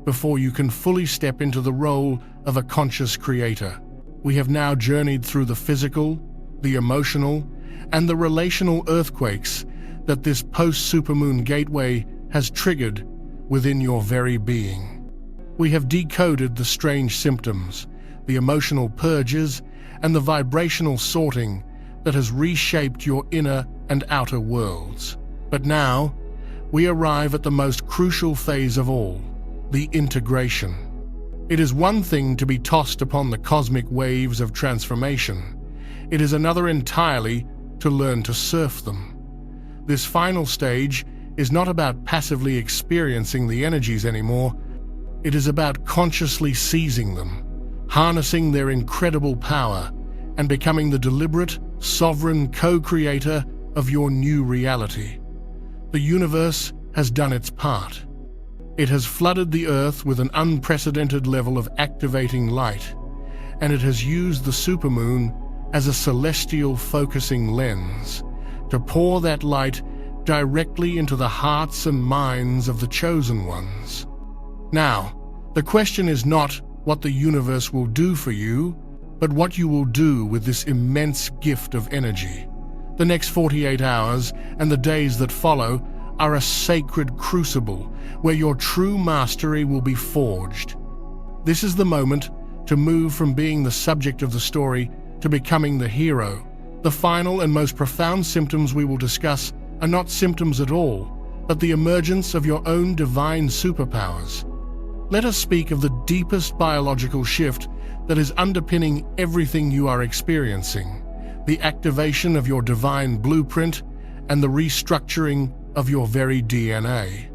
before you can fully step into the role of a conscious creator. We have now journeyed through the physical, the emotional, and the relational earthquakes that this post-Supermoon gateway has triggered within your very being. We have decoded the strange symptoms, the emotional purges, and the vibrational sorting that has reshaped your inner and outer worlds. But now, we arrive at the most crucial phase of all, the integration. It is one thing to be tossed upon the cosmic waves of transformation. It is another entirely to learn to surf them. This final stage is not about passively experiencing the energies anymore. It is about consciously seizing them, harnessing their incredible power, and becoming the deliberate, sovereign co-creator of your new reality. The universe has done its part. It has flooded the Earth with an unprecedented level of activating light, and it has used the supermoon as a celestial focusing lens to pour that light directly into the hearts and minds of the chosen ones. Now, the question is not what the universe will do for you, but what you will do with this immense gift of energy. The next 48 hours and the days that follow are a sacred crucible where your true mastery will be forged. This is the moment to move from being the subject of the story to becoming the hero. The final and most profound symptoms we will discuss are not symptoms at all, but the emergence of your own divine superpowers. Let us speak of the deepest biological shift that is underpinning everything you are experiencing, the activation of your divine blueprint and the restructuring of your very DNA.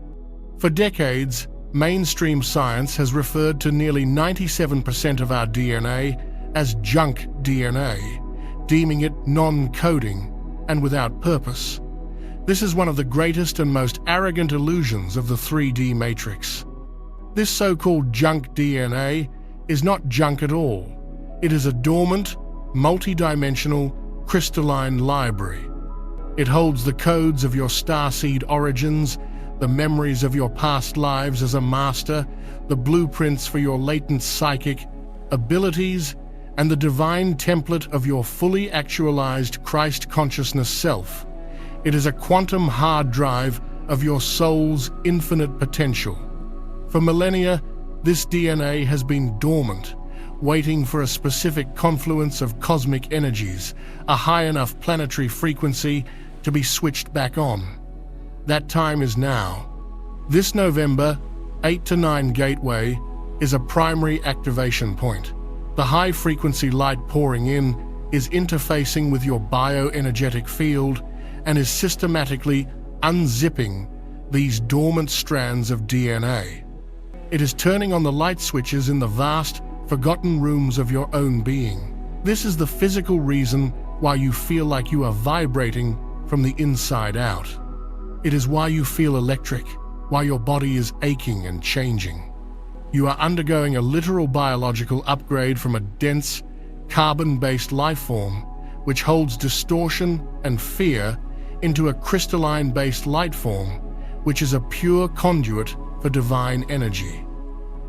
For decades, mainstream science has referred to nearly 97% of our DNA as junk DNA, deeming it non-coding and without purpose. This is one of the greatest and most arrogant illusions of the 3D matrix. This so-called junk DNA is not junk at all. It is a dormant, multi-dimensional, crystalline library. It holds the codes of your starseed origins, the memories of your past lives as a master, the blueprints for your latent psychic abilities, and the divine template of your fully actualized Christ consciousness self. It is a quantum hard drive of your soul's infinite potential. For millennia, this DNA has been dormant, waiting for a specific confluence of cosmic energies, a high enough planetary frequency to be switched back on. That time is now. This November, 8 to 9 gateway is a primary activation point. The high-frequency light pouring in is interfacing with your bioenergetic field and is systematically unzipping these dormant strands of DNA. It is turning on the light switches in the vast, forgotten rooms of your own being. This is the physical reason why you feel like you are vibrating from the inside out. It is why you feel electric, why your body is aching and changing. You are undergoing a literal biological upgrade from a dense, carbon-based life form, which holds distortion and fear, into a crystalline-based light form, which is a pure conduit for divine energy.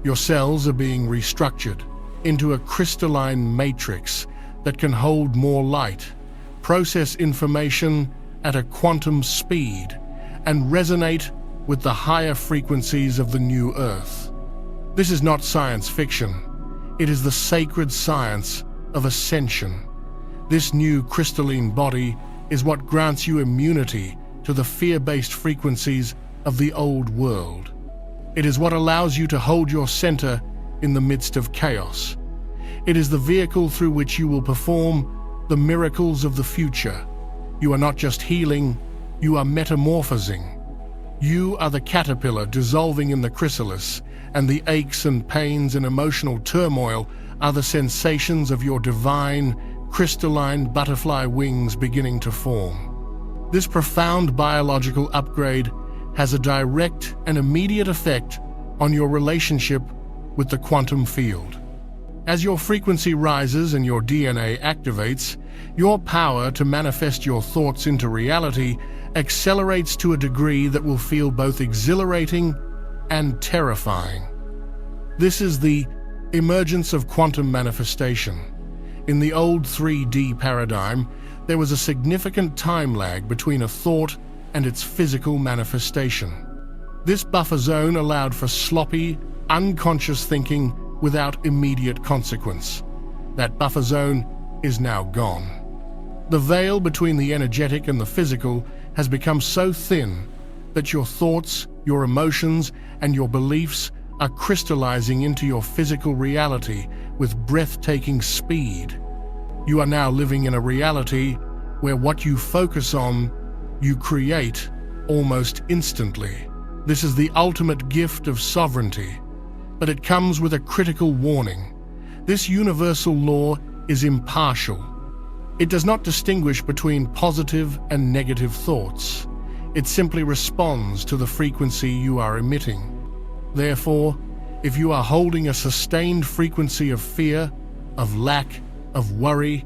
Your cells are being restructured into a crystalline matrix that can hold more light, process information at a quantum speed, and resonate with the higher frequencies of the new Earth. This is not science fiction. It is the sacred science of Ascension. This new crystalline body is what grants you immunity to the fear-based frequencies of the old world. It is what allows you to hold your center in the midst of chaos. It is the vehicle through which you will perform the miracles of the future. You are not just healing, you are metamorphosing. You are the caterpillar dissolving in the chrysalis, and the aches and pains and emotional turmoil are the sensations of your divine, crystalline butterfly wings beginning to form. This profound biological upgrade has a direct and immediate effect on your relationship with the quantum field. As your frequency rises and your DNA activates, your power to manifest your thoughts into reality accelerates to a degree that will feel both exhilarating and terrifying. This is the emergence of quantum manifestation. In the old 3D paradigm, there was a significant time lag between a thought and its physical manifestation. This buffer zone allowed for sloppy, unconscious thinking without immediate consequence. That buffer zone is now gone. The veil between the energetic and the physical has become so thin that your thoughts, your emotions, and your beliefs are crystallizing into your physical reality with breathtaking speed. You are now living in a reality where what you focus on, you create almost instantly. This is the ultimate gift of sovereignty, but it comes with a critical warning. This universal law is impartial. It does not distinguish between positive and negative thoughts. It simply responds to the frequency you are emitting. Therefore, if you are holding a sustained frequency of fear, of lack, of worry,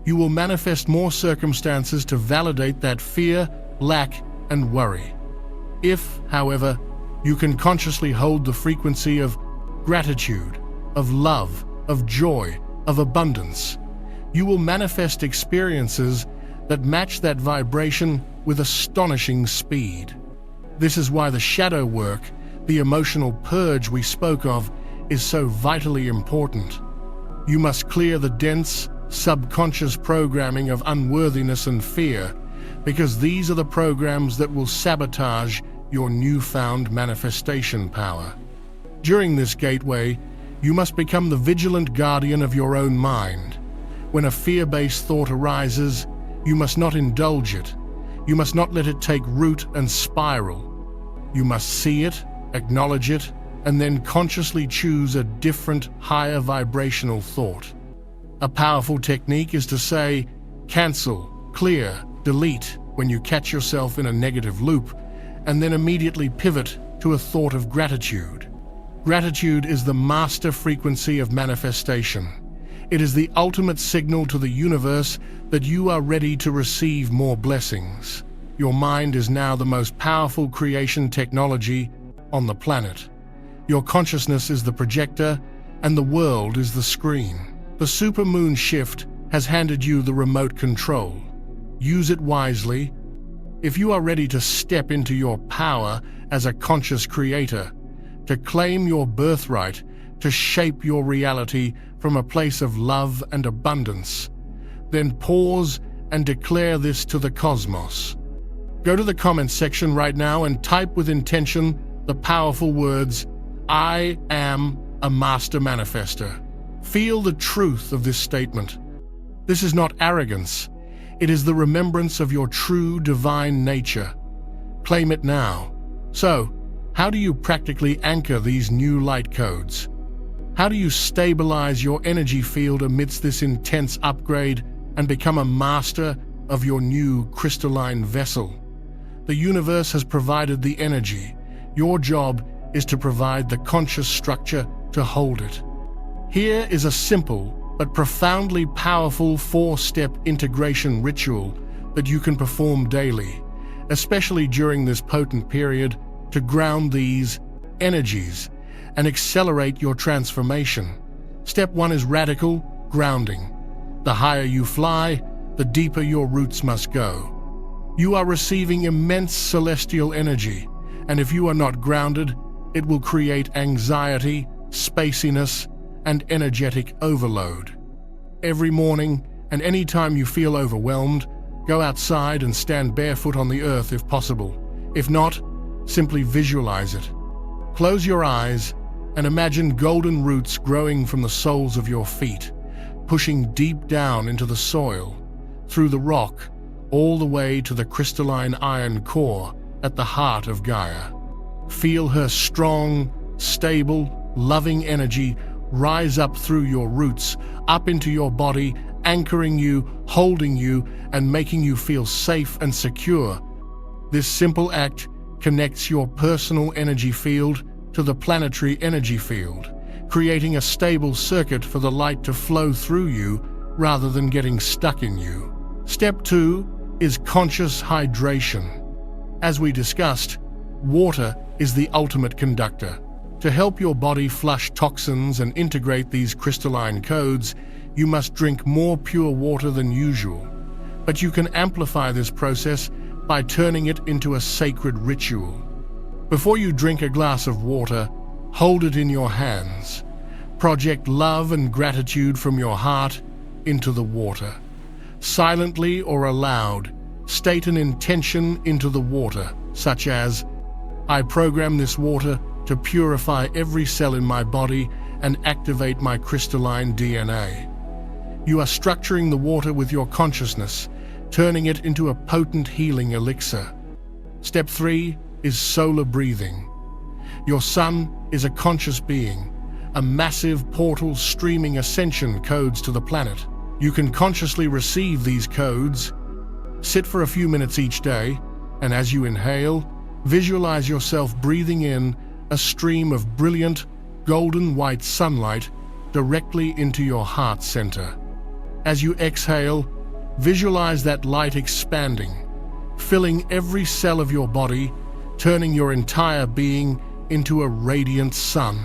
you will manifest more circumstances to validate that fear, lack, and worry. If, however, you can consciously hold the frequency of gratitude, of love, of joy, of abundance, you will manifest experiences that match that vibration with astonishing speed. This is why the shadow work, the emotional purge we spoke of, is so vitally important. You must clear the dense, subconscious programming of unworthiness and fear, because these are the programs that will sabotage your newfound manifestation power. During this gateway, you must become the vigilant guardian of your own mind. When a fear-based thought arises, you must not indulge it. You must not let it take root and spiral. You must see it, acknowledge it, and then consciously choose a different, higher vibrational thought. A powerful technique is to say, cancel, clear, delete when you catch yourself in a negative loop, and then immediately pivot to a thought of gratitude. Gratitude is the master frequency of manifestation. It is the ultimate signal to the universe that you are ready to receive more blessings. Your mind is now the most powerful creation technology on the planet. Your consciousness is the projector, and the world is the screen. The supermoon shift has handed you the remote control. Use it wisely. If you are ready to step into your power as a conscious creator, to claim your birthright, to shape your reality from a place of love and abundance, then pause and declare this to the cosmos. Go to the comments section right now and type with intention the powerful words, "I am a master manifester." Feel the truth of this statement. This is not arrogance. It is the remembrance of your true divine nature. Claim it now. So, how do you practically anchor these new light codes? How do you stabilize your energy field amidst this intense upgrade and become a master of your new crystalline vessel? The universe has provided the energy. Your job is to provide the conscious structure to hold it. Here is a simple but profoundly powerful 4-step integration ritual that you can perform daily, especially during this potent period, to ground these energies and accelerate your transformation. Step 1 is radical grounding. The higher you fly, the deeper your roots must go. You are receiving immense celestial energy, and if you are not grounded, it will create anxiety, spaciness, and energetic overload. Every morning, and any time you feel overwhelmed, go outside and stand barefoot on the earth if possible. If not, simply visualize it. Close your eyes and imagine golden roots growing from the soles of your feet, pushing deep down into the soil, through the rock, all the way to the crystalline iron core at the heart of Gaia. Feel her strong, stable, loving energy rise up through your roots, up into your body, anchoring you, holding you, and making you feel safe and secure. This simple act connects your personal energy field to the planetary energy field, creating a stable circuit for the light to flow through you rather than getting stuck in you. Step 2 is conscious hydration. As we discussed, water is the ultimate conductor. To help your body flush toxins and integrate these crystalline codes, you must drink more pure water than usual. But you can amplify this process by turning it into a sacred ritual. Before you drink a glass of water, hold it in your hands. Project love and gratitude from your heart into the water. Silently or aloud, state an intention into the water, such as, "I program this water to purify every cell in my body and activate my crystalline DNA." You are structuring the water with your consciousness, turning it into a potent healing elixir. Step 3 is solar breathing. Your sun is a conscious being, a massive portal streaming Ascension codes to the planet. You can consciously receive these codes. Sit for a few minutes each day, and as you inhale, visualize yourself breathing in a stream of brilliant, golden white sunlight directly into your heart center. As you exhale, visualize that light expanding, filling every cell of your body, turning your entire being into a radiant sun.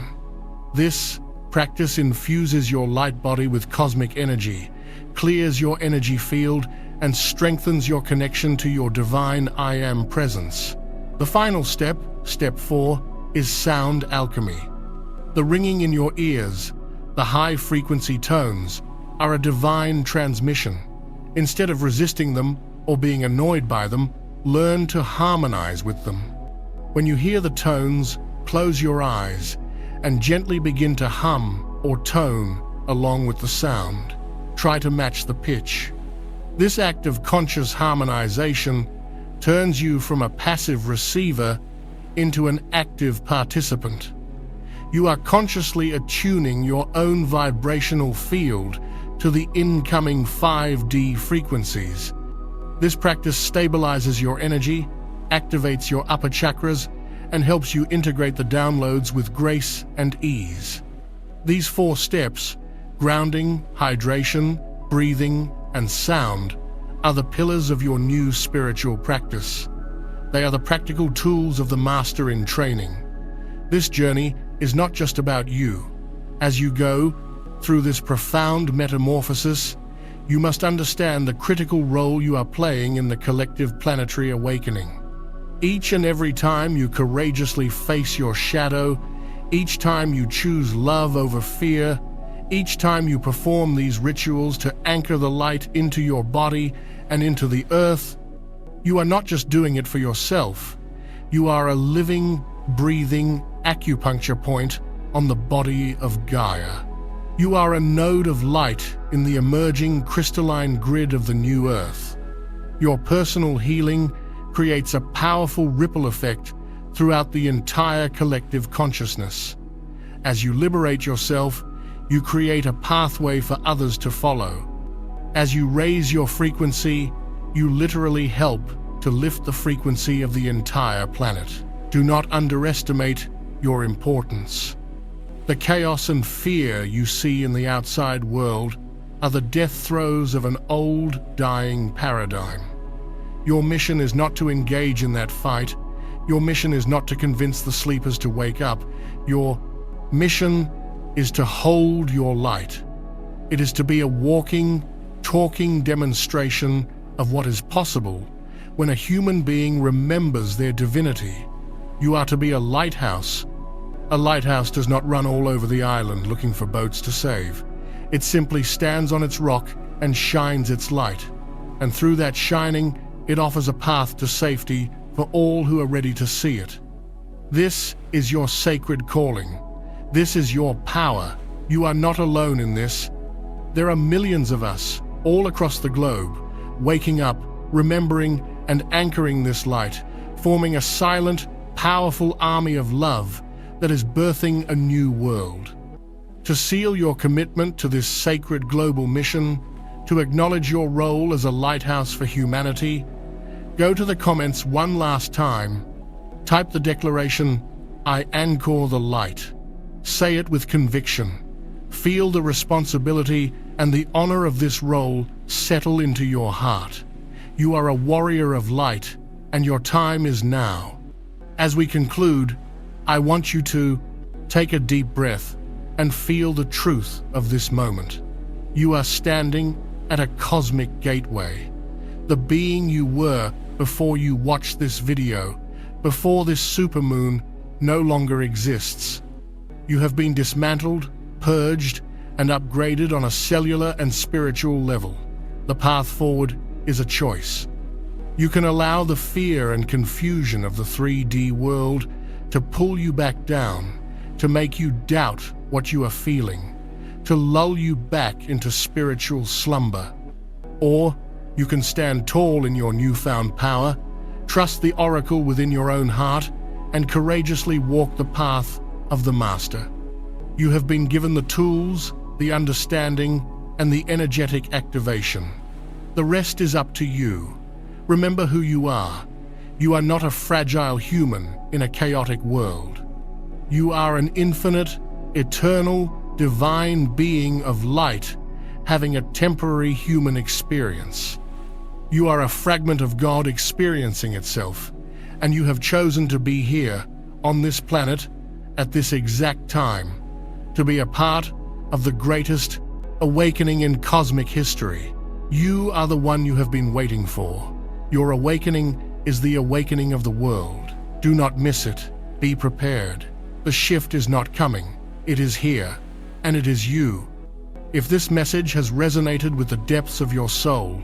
This practice infuses your light body with cosmic energy, clears your energy field, and strengthens your connection to your divine I Am presence. The final step, step 4, is sound alchemy. The ringing in your ears, the high-frequency tones, are a divine transmission. Instead of resisting them or being annoyed by them, learn to harmonize with them. When you hear the tones, close your eyes and gently begin to hum or tone along with the sound. Try to match the pitch. This act of conscious harmonization turns you from a passive receiver into an active participant. You are consciously attuning your own vibrational field to the incoming 5D frequencies. This practice stabilizes your energy, activates your upper chakras, and helps you integrate the downloads with grace and ease. These 4 steps, grounding, hydration, breathing, and sound, are the pillars of your new spiritual practice. They are the practical tools of the master in training. This journey is not just about you. As you go through this profound metamorphosis, you must understand the critical role you are playing in the collective planetary awakening. Each and every time you courageously face your shadow, each time you choose love over fear, each time you perform these rituals to anchor the light into your body and into the earth, you are not just doing it for yourself. You are a living, breathing acupuncture point on the body of Gaia. You are a node of light in the emerging crystalline grid of the new earth. Your personal healing creates a powerful ripple effect throughout the entire collective consciousness. As you liberate yourself, you create a pathway for others to follow. As you raise your frequency, you literally help to lift the frequency of the entire planet. Do not underestimate your importance. The chaos and fear you see in the outside world are the death throes of an old, dying paradigm. Your mission is not to engage in that fight. Your mission is not to convince the sleepers to wake up. Your mission is to hold your light. It is to be a walking, talking demonstration of what is possible when a human being remembers their divinity. You are to be a lighthouse. A lighthouse does not run all over the island looking for boats to save. It simply stands on its rock and shines its light. And through that shining, it offers a path to safety for all who are ready to see it. This is your sacred calling. This is your power. You are not alone in this. There are millions of us, all across the globe, waking up, remembering, and anchoring this light, forming a silent, powerful army of love that is birthing a new world. To seal your commitment to this sacred global mission, to acknowledge your role as a lighthouse for humanity, go to the comments one last time, type the declaration, "I anchor the light." Say it with conviction. Feel the responsibility and the honor of this role settle into your heart. You are a warrior of light, and your time is now. As we conclude, I want you to take a deep breath and feel the truth of this moment. You are standing at a cosmic gateway. The being you were before you watched this video, before this supermoon, no longer exists. You have been dismantled, purged, and upgraded on a cellular and spiritual level. The path forward is a choice. You can allow the fear and confusion of the 3D world to pull you back down, to make you doubt what you are feeling, to lull you back into spiritual slumber. Or you can stand tall in your newfound power, trust the oracle within your own heart, and courageously walk the path of the Master. You have been given the tools, the understanding, and the energetic activation. The rest is up to you. Remember who you are. You are not a fragile human in a chaotic world. You are an infinite, eternal, divine being of light, having a temporary human experience. You are a fragment of God experiencing itself, and you have chosen to be here, on this planet, at this exact time, to be a part of the greatest awakening in cosmic history. You are the one you have been waiting for. Your awakening is the awakening of the world. Do not miss it. Be prepared. The shift is not coming. It is here, and it is you. If this message has resonated with the depths of your soul,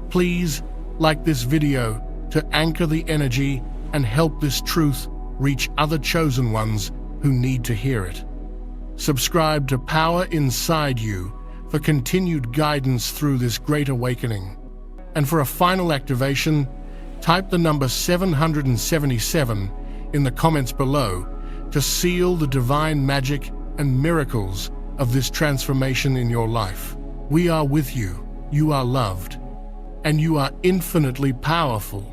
please like this video to anchor the energy and help this truth reach other chosen ones who need to hear it. Subscribe to Power Inside You for continued guidance through this great awakening. And for a final activation, type the number 777 in the comments below to seal the divine magic and miracles of this transformation in your life. We are with you, you are loved, and you are infinitely powerful.